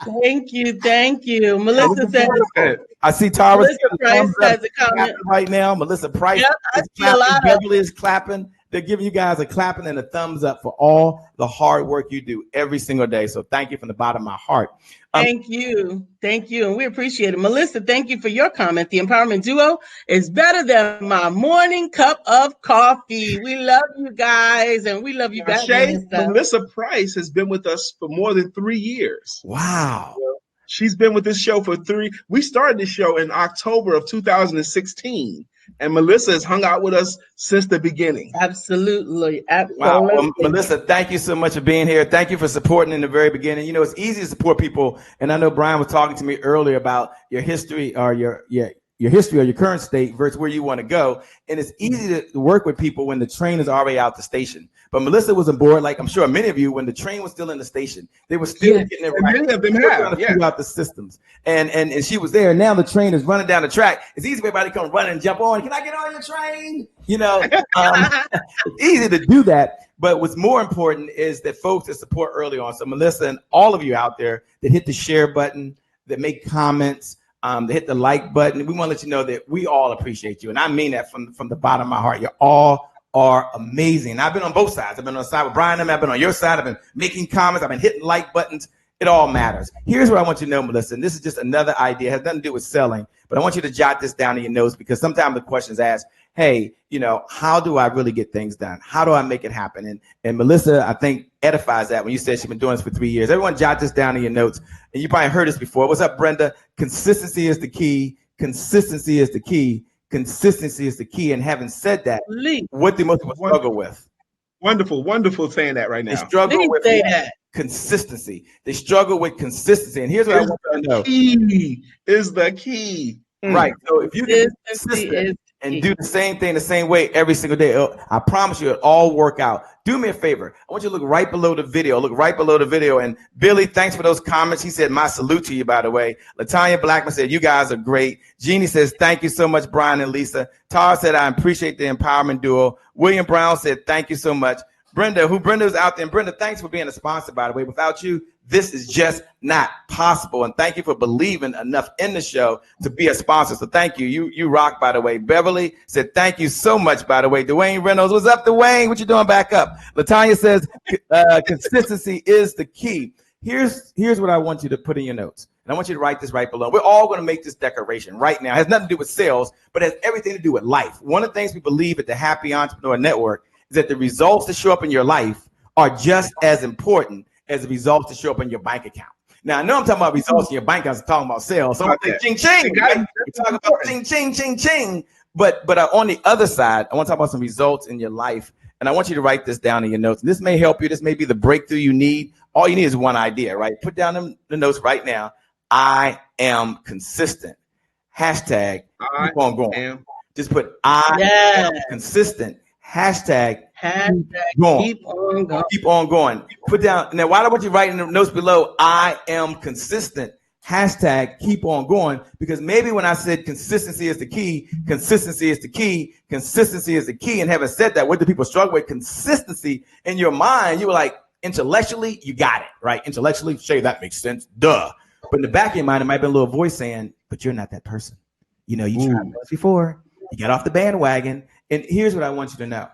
Thank you. Melissa said, I see Tara. Melissa Price has a comment right now. Melissa Price is clapping. Beverly is clapping. They're giving you guys a clapping and a thumbs up for all the hard work you do every single day. So thank you from the bottom of my heart. Thank you. And we appreciate it. Melissa, thank you for your comment. The Empowerment Duo is better than my morning cup of coffee. We love you guys, and we love you back. Melissa Price has been with us for more than 3 years. Wow. She's been with this show for 3. We started this show in October of 2016. And Melissa has hung out with us since the beginning. Absolutely. Wow. Well, Melissa, thank you so much for being here. Thank you for supporting in the very beginning. It's easy to support people. And I know Brian was talking to me earlier about your history or your history or your current state versus where you want to go. And it's easy to work with people when the train is already out the station. But Melissa was on board, like I'm sure many of you, when the train was still in the station. They were still getting it right. Many of them have, figure out the systems. And she was there. And now the train is running down the track. It's easy for everybody to come run and jump on. Can I get on your train? It's easy to do that. But what's more important is that folks that support early on. So Melissa and all of you out there that hit the share button, that make comments, that hit the like button. We want to let you know that we all appreciate you. And I mean that from the bottom of my heart. You all are amazing. I've been on both sides. I've been on the side with Brian. I've been on your side. I've been making comments. I've been hitting like buttons. It all matters. Here's what I want you to know, Melissa, and this is just another idea. It has nothing to do with selling, but I want you to jot this down in your notes because sometimes the question is asked, hey, how do I really get things done? How do I make it happen? And Melissa, I think, edifies that when you said she's been doing this for 3 years. Everyone jot this down in your notes. And you probably heard this before. What's up, Brenda? Consistency is the key. Consistency is the key. Consistency is the key. And having said that, what do most people struggle with? Wonderful saying that right now. They struggle with consistency. They struggle with consistency. And here's what I want you to know. Key is the key. Right. So if you can be consistent and do the same thing the same way every single day, I promise you it'll all work out. Do me a favor. I want you to look right below the video. Look right below the video. And Billy, thanks for those comments. He said, my salute to you, by the way. Latanya Blackman said, you guys are great. Jeannie says, thank you so much, Brian and Lisa. Tara said, I appreciate the empowerment duo. William Brown said, thank you so much. Brenda's out there. And Brenda, thanks for being a sponsor, by the way. Without you, this is just not possible. And thank you for believing enough in the show to be a sponsor. So thank you. You rock, by the way. Beverly said, thank you so much, by the way. Dwayne Reynolds, what's up, Dwayne? What you doing back up? Latanya says, consistency is the key. Here's what I want you to put in your notes. And I want you to write this right below. We're all going to make this declaration right now. It has nothing to do with sales, but it has everything to do with life. One of the things we believe at the Happy Entrepreneur Network is that the results that show up in your life are just as important as the results that show up in your bank account. Now, I know I'm talking about results in your bank account. I'm talking about sales. So I'm going to say ching, ching. Right? We're talking about ching, ching, ching, ching. But on the other side, I want to talk about some results in your life. And I want you to write this down in your notes. And this may help you. This may be the breakthrough you need. All you need is one idea, right? Put down the notes right now. I am consistent. Hashtag keep on going. Just put I am consistent. Hashtag keep on going. Keep on going. Put down. Now, why do I want you to write in the notes below, I am consistent. Hashtag keep on going. Because maybe when I said consistency is the key, consistency is the key, consistency is the key. And having said that, what do people struggle with? Consistency in your mind. You were like, intellectually, you got it, right? Intellectually, sure, that makes sense. Duh. But in the back of your mind, it might be a little voice saying, but you're not that person. You tried this before. You got off the bandwagon. And here's what I want you to know.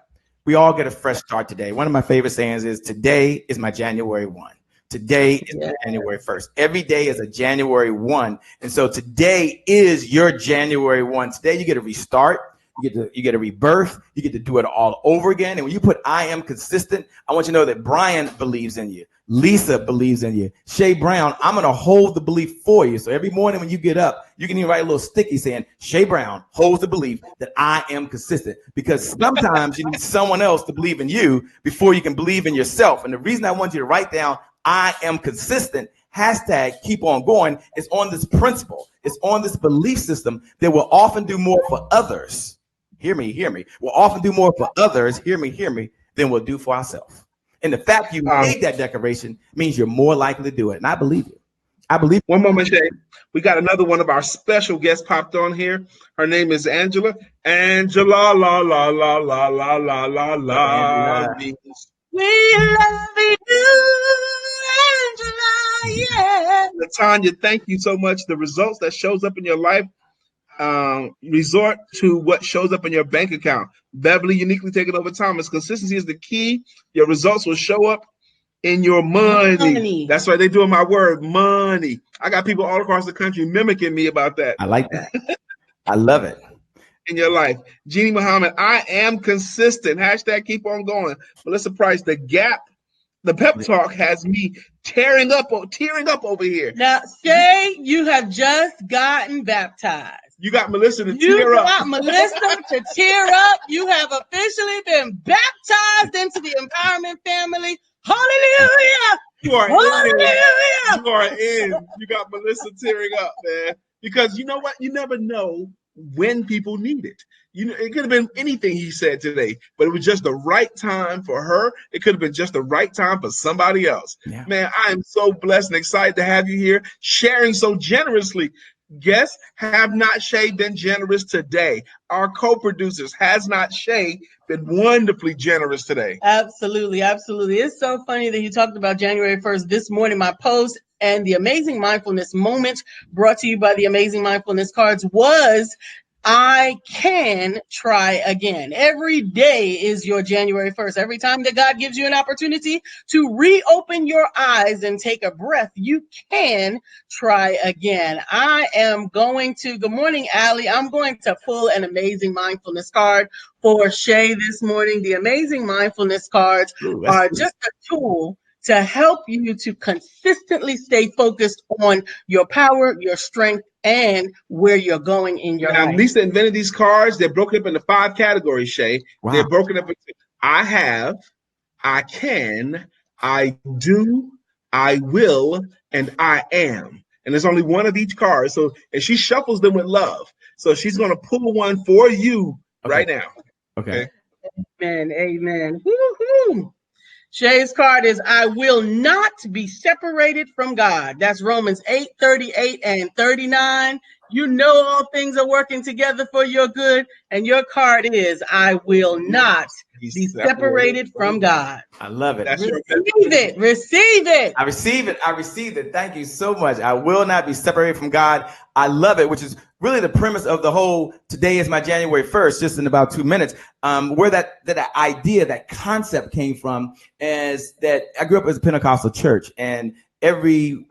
we all get a fresh start today. One of my favorite sayings is, today is my January 1. Today is my January 1st. Every day is a January 1. And so today is your January 1. Today you get a restart. You get a rebirth. You get to do it all over again. And when you put I am consistent, I want you to know that Brian believes in you. Lisa believes in you. Shay Brown, I'm going to hold the belief for you. So every morning when you get up, you can even write a little sticky saying, Shay Brown holds the belief that I am consistent. Because sometimes you need someone else to believe in you before you can believe in yourself. And the reason I want you to write down I am consistent, hashtag keep on going, is on this principle. It's on this belief system that will often do more for others. Hear me. We'll often do more for others, hear me, than we'll do for ourselves. And the fact you made that declaration means you're more likely to do it. And I believe you. I believe. One moment, Shay. We got another one of our special guests popped on here. Her name is Angela. Angela, la, la, la, la, la, la, la, la. We love you, Angela, yeah. Latanya, thank you so much. The results that shows up in your life resort to what shows up in your bank account. Beverly uniquely taken over Thomas. Consistency is the key. Your results will show up in your money. That's right. They're doing my word, money. I got people all across the country mimicking me about that. I like that. I love it. In your life. Jeannie Muhammad, I am consistent. Hashtag keep on going. Melissa Price, the gap, the pep talk has me tearing up over here. Now, Shay, you have just gotten baptized. You got Melissa to tear up. You got Melissa to tear up. You have officially been baptized into the empowerment family. Hallelujah! You are Hallelujah! in. You are in. You got Melissa tearing up, man. Because you know what? You never know when people need it. You know, it could have been anything he said today, but it was just the right time for her. It could have been just the right time for somebody else. Yeah. Man, I am so blessed and excited to have you here, sharing so generously. Guests, have not Shay been generous today? Our co-producers, has not Shay been wonderfully generous today? Absolutely. It's so funny that you talked about January 1st this morning. My post and the Amazing Mindfulness Moment brought to you by the Amazing Mindfulness Cards was, I can try again. Every day is your January 1st. Every time that God gives you an opportunity to reopen your eyes and take a breath, you can try again. I am going to, good morning, Allie. I'm going to pull an Amazing Mindfulness card for Shay this morning. The Amazing Mindfulness cards are just a tool to help you to consistently stay focused on your power, your strength, and where you're going in your life. Lisa invented these cards. They're broken up into 5 categories, Shay. Wow. They're broken up into I have, I can, I do, I will, and I am. And there's only one of each card. So, and she shuffles them with love. So she's going to pull one for you right now. Okay. Amen. Woo-hoo. Shay's card is, I will not be separated from God. That's Romans 8:38 and 39. You know all things are working together for your good. And your card is, I will not be separated from God. I love it. Receive it. I received it. Thank you so much. I will not be separated from God. I love it, which is really the premise of the whole today is my January 1st, just in about 2 minutes, where that idea, that concept came from is that I grew up as a Pentecostal church, and every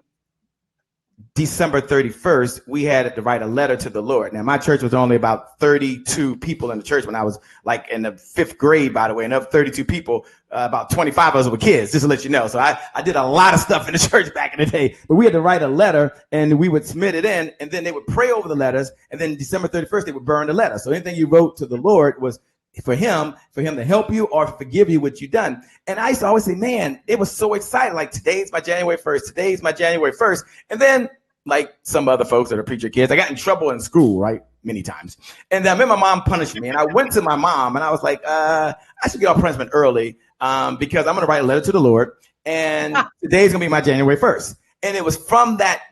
December 31st, we had to write a letter to the Lord. Now, my church was only about 32 people in the church when I was like in the 5th grade, by the way, and of 32 people, about 25 of us were kids, just to let you know. So I did a lot of stuff in the church back in the day, but we had to write a letter and we would submit it in, and then they would pray over the letters. And then December 31st, they would burn the letter. So anything you wrote to the Lord was for him to help you or forgive you what you've done. And I used to always say, man, it was so exciting. Like, today's my January 1st. Today's my January 1st. And then, like some other folks that are preacher kids, I got in trouble in school, right? Many times. And then I remember my mom punishing me. And I went to my mom and I was like, I should get off punishment early because I'm going to write a letter to the Lord. And today's going to be my January 1st. And it was from that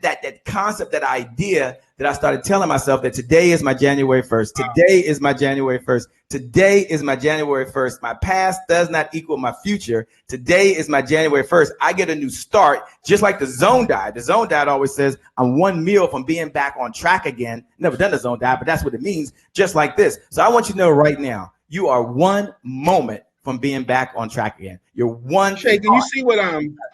concept, that idea, that I started telling myself that today is my January 1st. Today is my January 1st. Today is my January 1st. My past does not equal my future. Today is my January 1st. I get a new start, just like the zone diet. The zone diet always says I'm one meal from being back on track again. Never done the zone diet, but that's what it means, just like this. So I want you to know right now, you are one moment from being back on track again. You're one. Shay, can you see what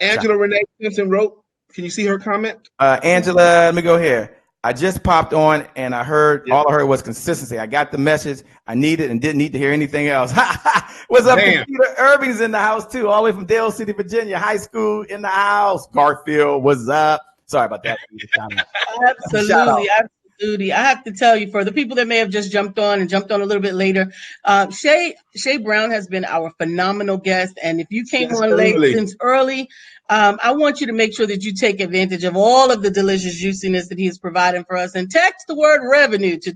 Angela Renee Simpson wrote? Can you see her comment? Angela, let me go here. I just popped on and I heard all I heard was consistency. I got the message I needed and didn't need to hear anything else. What's up? Peter Irving's in the house too, all the way from Dale City, Virginia, high school in the house. Garfield, what's up? Sorry about that. Absolutely. I have to tell you, for the people that may have just jumped on a little bit later, Shay Brown has been our phenomenal guest. And if you came on late since early, I want you to make sure that you take advantage of all of the delicious juiciness that he is providing for us, and text the word revenue to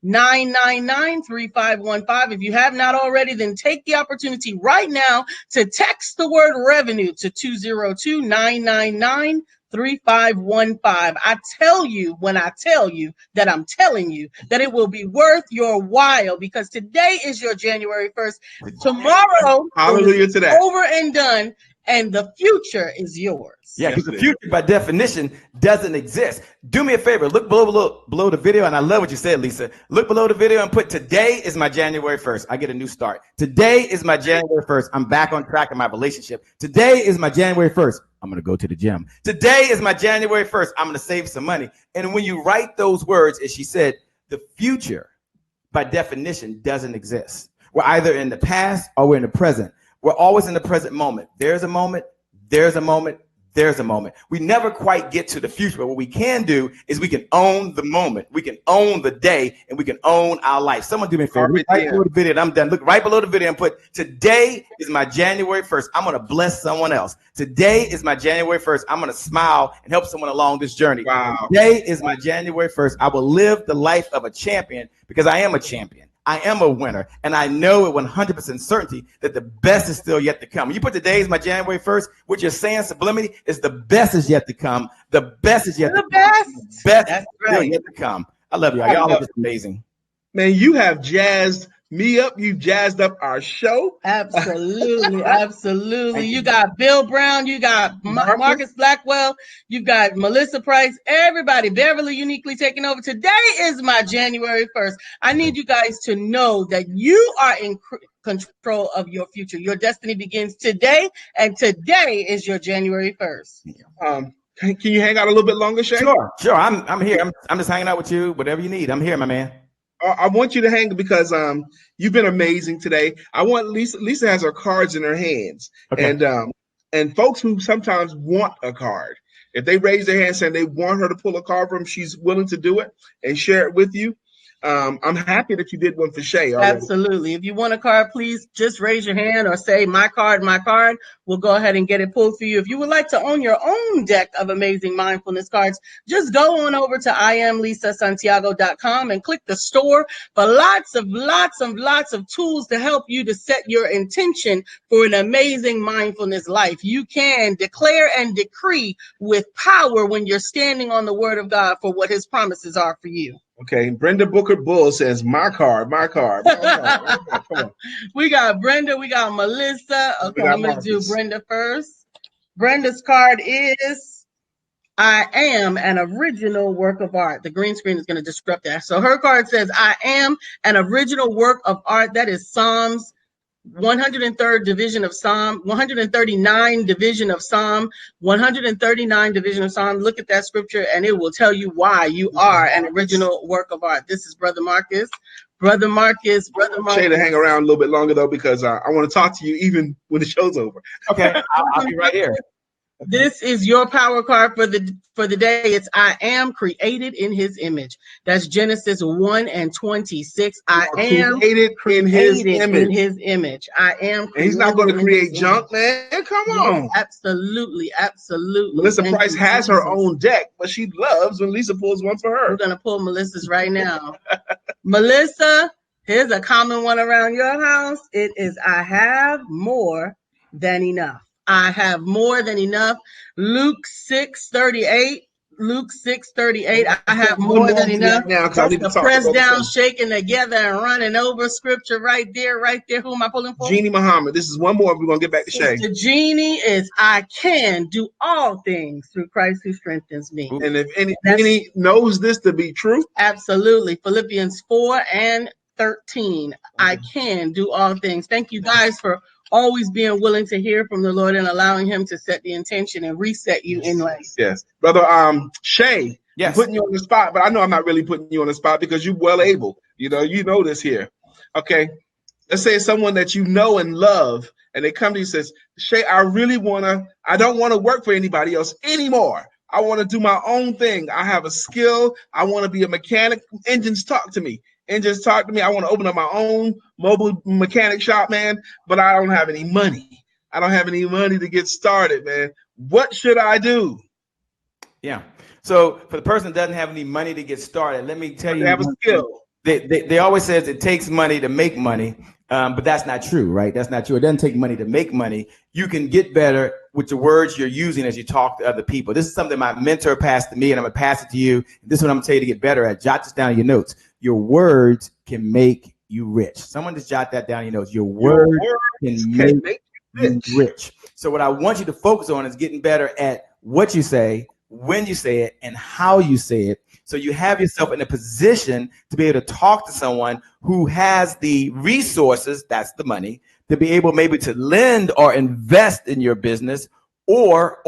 202-999-3515. If you have not already, then take the opportunity right now to text the word revenue to 202-999-3515. I tell you when I tell you that I'm telling you that it will be worth your while, because today is your January 1st. Tomorrow, hallelujah to that, over and done, and the future is yours. Yeah, because the future by definition doesn't exist. Do me a favor, look below the video, and I love what you said, Lisa. Look below the video and put, today is my January 1st. I get a new start. Today is my January 1st. I'm back on track in my relationship. Today is my January 1st. I'm going to go to the gym. Today is my January 1st. I'm going to save some money. And when you write those words, as she said, the future by definition doesn't exist. We're either in the past or we're in the present. We're always in the present moment. There's a moment, there's a moment, there's a moment. We never quite get to the future, but what we can do is we can own the moment. We can own the day, and we can own our life. Someone do me a favor. Look right below the video. I'm done. Look right below the video and put, today is my January 1st. I'm going to bless someone else. Today is my January 1st. I'm going to smile and help someone along this journey. Wow. Today is my January 1st. I will live the life of a champion, because I am a champion. I am a winner, and I know with 100% certainty that the best is still yet to come. When you put today is my January 1st, what you're saying subliminally is the best is yet to come. The best is yet to come. The best is still yet to come. I love y'all. Y'all are just amazing. Man, you have jazzed me up. You jazzed up our show. Absolutely. Absolutely. You got Bill Brown. You got Marcus Blackwell. You got Melissa Price. Everybody, Beverly uniquely taking over. Today is my January 1st. I need you guys to know that you are in control of your future. Your destiny begins today, and today is your January 1st. Can you hang out a little bit longer, Shay? Sure. I'm here. I'm just hanging out with you. Whatever you need. I'm here, my man. I want you to hang because you've been amazing today. I want Lisa has her cards in her hands, and folks who sometimes want a card, if they raise their hand saying they want her to pull a card from, she's willing to do it and share it with you. I'm happy that you did one for Shay already. Absolutely. If you want a card, please just raise your hand or say my card, my card. We'll go ahead and get it pulled for you. If you would like to own your own deck of amazing mindfulness cards, just go on over to IamLisaSantiago.com and click the store for lots of tools to help you to set your intention for an amazing mindfulness life. You can declare and decree with power when you're standing on the word of God for what his promises are for you. Okay, Brenda Booker Bull says, my card. Come on. We got Brenda, we got Melissa. Okay, I'm going to do Brenda first. Brenda's card is, I am an original work of art. The green screen is going to disrupt that. So her card says, I am an original work of art. That is Psalms 103rd division of Psalm, 139 division of Psalm, 139 division of Psalm. Look at that scripture and it will tell you why you are an original work of art. This is Brother Marcus. Brother Marcus. Shay to hang around a little bit longer though, because I want to talk to you even when the show's over. Okay, I'll be right here. This is your power card for the day. It's I am created in his image. That's Genesis 1:26. I am created in his image. I am. And he's not going to create junk, man. Come on. Absolutely. Melissa Price has her own deck, but she loves when Lisa pulls one for her. We're going to pull Melissa's right now. Melissa, here's a common one around your house. It is I have more than enough. I have more than enough. Luke 6:38. I have more than enough. Now, that's the press down, shaking together, and running over scripture right there. Who am I pulling for? Jeannie Muhammad. This is one more. We're going to get back to Shay. The Jeannie is, I can do all things through Christ who strengthens me. And if any knows this to be true. Absolutely. Philippians 4 and 13. I can do all things. Thank you guys for always being willing to hear from the Lord and allowing him to set the intention and reset you in life. Yes. Brother Shay, Yes. I'm putting you on the spot, but I know I'm not really putting you on the spot because you're well able. You know this here. Okay. Let's say it's someone that you know and love, and they come to you and says, Shay, I don't want to work for anybody else anymore. I want to do my own thing. I have a skill. I want to be a mechanic. Engines talk to me. I want to open up my own mobile mechanic shop, man, but I don't have any money. I don't have any money to get started, man. What should I do? Yeah. So for the person that doesn't have any money to get started, let me tell you. They have a skill. They always says it takes money to make money, but that's not true, right? That's not true. It doesn't take money to make money. You can get better with the words you're using as you talk to other people. This is something my mentor passed to me, and I'm going to pass it to you. This is what I'm going to tell you to get better at. Jot this down in your notes. Your words can make you rich. Someone just jot that down in your notes. Your words can make you rich. So what I want you to focus on is getting better at what you say, when you say it, and how you say it. So you have yourself in a position to be able to talk to someone who has the resources, that's the money, to be able maybe to lend or invest in your business, or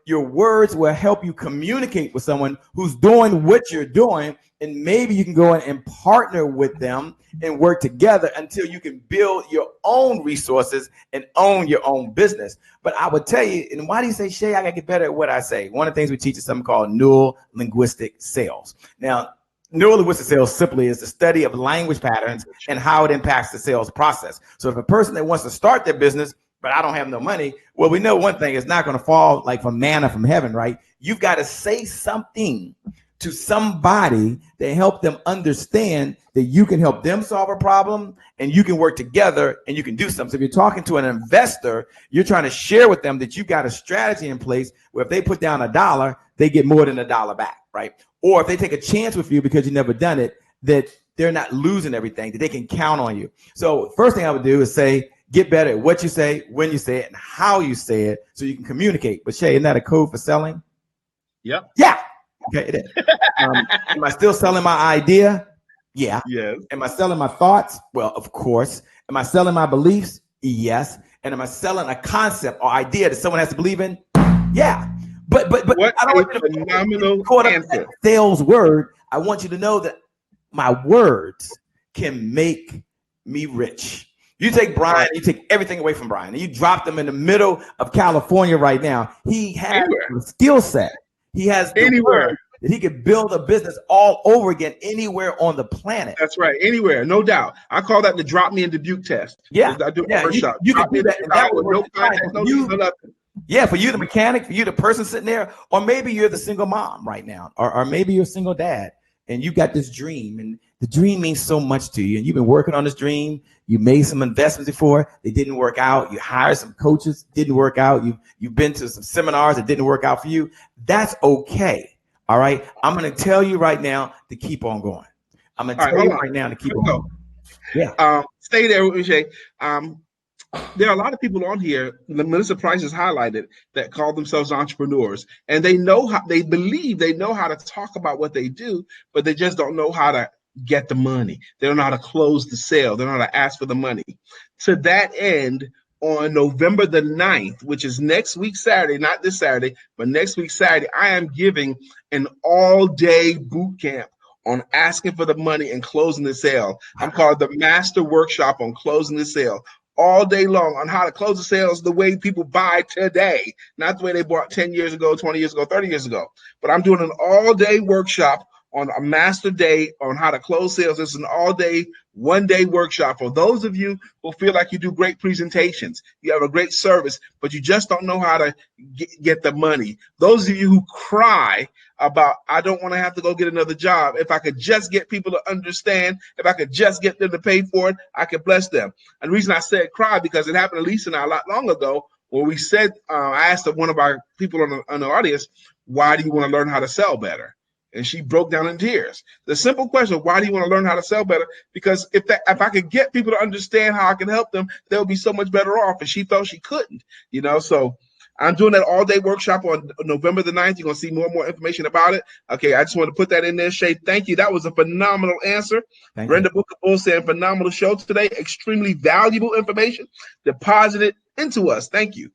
your words will help you communicate with someone who's doing what you're doing, and maybe you can go in and partner with them and work together until you can build your own resources and own your own business. But I would tell you, and why do you say, Shay, I gotta get better at what I say? One of the things we teach is something called neuro-linguistic sales. Now, neuro-linguistic sales simply is the study of language patterns and how it impacts the sales process. So if a person that wants to start their business, but I don't have no money, well, we know one thing, it's not going to fall like from manna from heaven, right? You've got to say something to somebody to help them understand that you can help them solve a problem and you can work together and you can do something. So if you're talking to an investor, you're trying to share with them that you've got a strategy in place where if they put down $1, they get more than $1 back, right? Or if they take a chance with you because you've never done it, that they're not losing everything, that they can count on you. So first thing I would do is say, get better at what you say, when you say it, and how you say it so you can communicate. But Shay, isn't that a code for selling? Yep. Yeah. Okay, it is. Am I still selling my idea? Yeah. Yes. Am I selling my thoughts? Well, of course. Am I selling my beliefs? Yes. And am I selling a concept or idea that someone has to believe in? Yeah. But what I don't want you to phenomenal caught up in answer. that sales word. I want you to know that my words can make me rich. You take Brian, you take everything away from Brian, and you drop them in the middle of California right now. He has a skill set. He has anywhere that he could build a business all over again, anywhere on the planet. That's right, anywhere, no doubt. I call that the drop me in Dubuque test. Yeah, I do a workshop. You can do that. And that would work nothing. Yeah, for you, the mechanic, for you, the person sitting there, or maybe you're the single mom right now, or maybe you're a single dad, and you got this dream, and the dream means so much to you, and you've been working on this dream. You made some investments before, they didn't work out. You hired some coaches, didn't work out. You've been to some seminars that didn't work out for you. That's okay. All right. I'm going to tell you right now to keep on going. I'm going to tell you right now to keep on going. Yeah. Stay there with me, Shay. There are a lot of people on here, Melissa Price has highlighted, that call themselves entrepreneurs, and they believe they know how to talk about what they do, but they just don't know how to get the money. They don't know how to close the sale. They don't know how to ask for the money. To that end, on November the 9th, which is next week Saturday, not this Saturday, but next week Saturday, I am giving an all-day boot camp on asking for the money and closing the sale. I'm called the Master Workshop on Closing the Sale. All day long on how to close the sales the way people buy today, not the way they bought 10 years ago, 20 years ago, 30 years ago. But I'm doing an all-day workshop on a master day on how to close sales. It's an all-day, one-day workshop for those of you who feel like you do great presentations, you have a great service, but you just don't know how to get the money. Those of you who cry about, I don't want to have to go get another job. If I could just get people to understand, if I could just get them to pay for it, I could bless them. And the reason I said cry, because it happened to Lisa and I a lot long ago, where we said, I asked one of our people on the audience, why do you want to learn how to sell better? And she broke down in tears. The simple question, why do you want to learn how to sell better? Because if I could get people to understand how I can help them, they'll be so much better off. And she felt she couldn't, so I'm doing that all-day workshop on November the 9th. You're going to see more and more information about it. Okay, I just want to put that in there. Shay, thank you. That was a phenomenal answer. Brenda Booker Bull saying phenomenal show today. Extremely valuable information deposited into us. Thank you.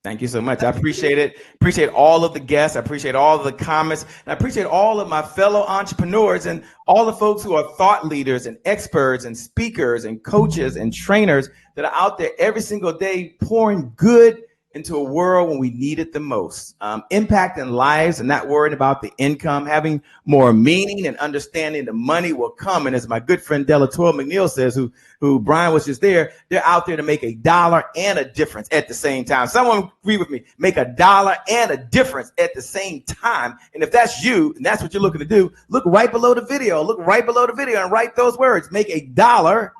Thank you so much. I appreciate it. Appreciate all of the guests. I appreciate all of the comments. And I appreciate all of my fellow entrepreneurs and all the folks who are thought leaders and experts and speakers and coaches and trainers that are out there every single day pouring good into a world when we need it the most. Impacting lives and not worrying about the income, having more meaning and understanding the money will come. And as my good friend Delatour McNeil says, who Brian was just there, they're out there to make $1 and a difference at the same time. Someone agree with me, make $1 and a difference at the same time. And if that's you, and that's what you're looking to do, look right below the video, and write those words, make $1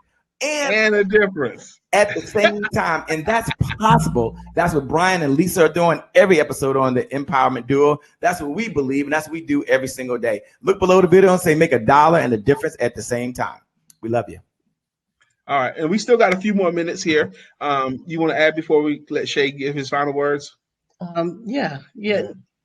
and a difference at the same time. And that's possible. That's what Brian and Lisa are doing every episode on the Empowerment Duo. That's what we believe, and that's what we do every single day. Look below the video and say, make $1 and a difference at the same time. We love you. All right, and we still got a few more minutes here. You want to add before we let Shay give his final words? Yeah.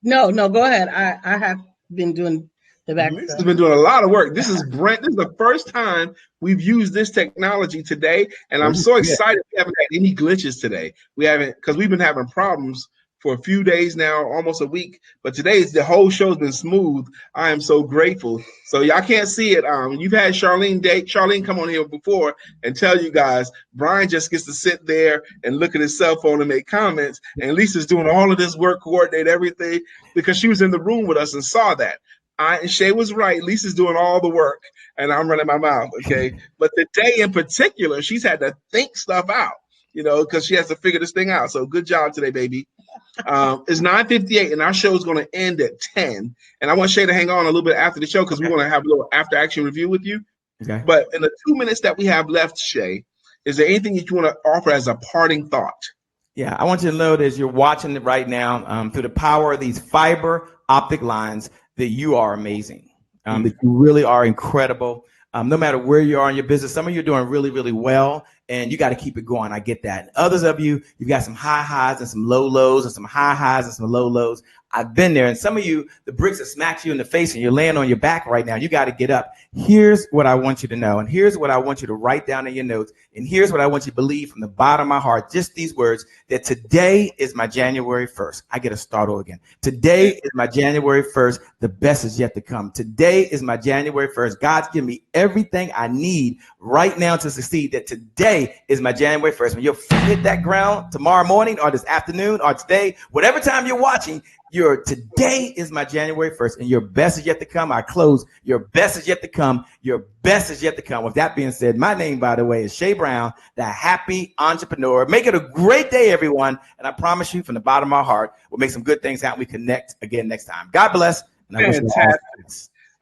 No, go ahead. I have been doing the back. Lisa's been doing a lot of work. This is Brent. This is the first time we've used this technology today, and I'm so excited. We haven't had any glitches today. We haven't, because we've been having problems for a few days now, almost a week. But today, the whole show's been smooth. I am so grateful. So y'all can't see it. You've had Charlene come on here before and tell you guys, Brian just gets to sit there and look at his cell phone and make comments. And Lisa's doing all of this work, coordinate everything, because she was in the room with us and saw that. And Shay was right. Lisa's doing all the work, and I'm running my mouth, okay? But today in particular, she's had to think stuff out, because she has to figure this thing out. So good job today, baby. It's 9:58, and our show is going to end at 10. And I want Shay to hang on a little bit after the show, because we're going to have a little after-action review with you. Okay. But in the 2 minutes that we have left, Shay, is there anything that you want to offer as a parting thought? Yeah, I want you to know that as you're watching it right now, through the power of these fiber optic lines, that you are amazing, that you really are incredible. No matter where you are in your business, some of you are doing really, really well, and you got to keep it going. I get that. And others of you, you've got some high highs and some low lows, and some high highs and some low lows. I've been there. And some of you, the bricks have smacked you in the face and you're laying on your back right now. You got to get up. Here's what I want you to know. And here's what I want you to write down in your notes. And here's what I want you to believe from the bottom of my heart. Just these words, that today is my January 1st. I get to start over again. Today is my January 1st. The best is yet to come. Today is my January 1st. God's given me everything I need right now to succeed. That today is my January 1st. When your feet hit that ground tomorrow morning or this afternoon or today, whatever time you're watching, your today is my January 1st, and your best is yet to come. I close. Your best is yet to come. Your best is yet to come. With that being said, my name, by the way, is Shay Brown, the happy entrepreneur. Make it a great day, everyone. And I promise you from the bottom of my heart, we'll make some good things happen. We connect again next time. God bless. And I wish you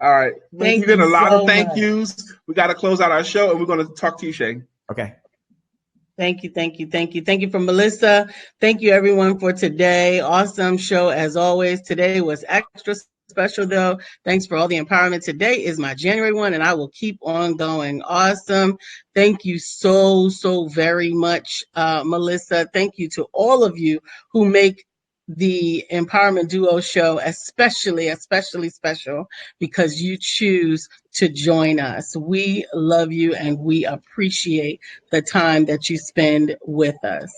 all right. We've been a lot of thank yous. We got to close out our show, and we're going to talk to you, Shay. Okay. Thank you from Melissa. Thank you, everyone, for today. Awesome show, as always. Today was extra special, though. Thanks for all the empowerment. Today is my January 1, and I will keep on going. Awesome. Thank you so very much, Melissa. Thank you to all of you who make the Empowerment Duo show especially special, because you choose to join us. We love you and we appreciate the time that you spend with us.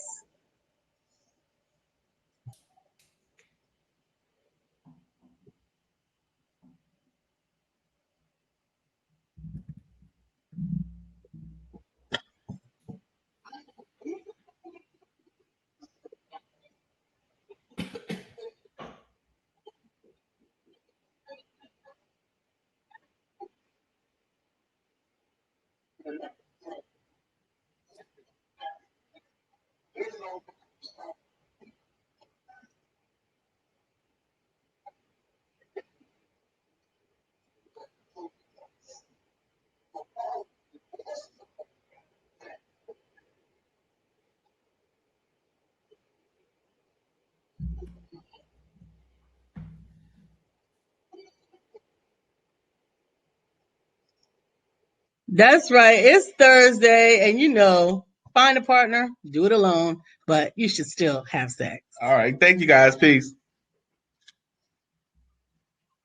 That's right. It's Thursday, and find a partner, do it alone, but you should still have sex. All right. Thank you guys. Peace.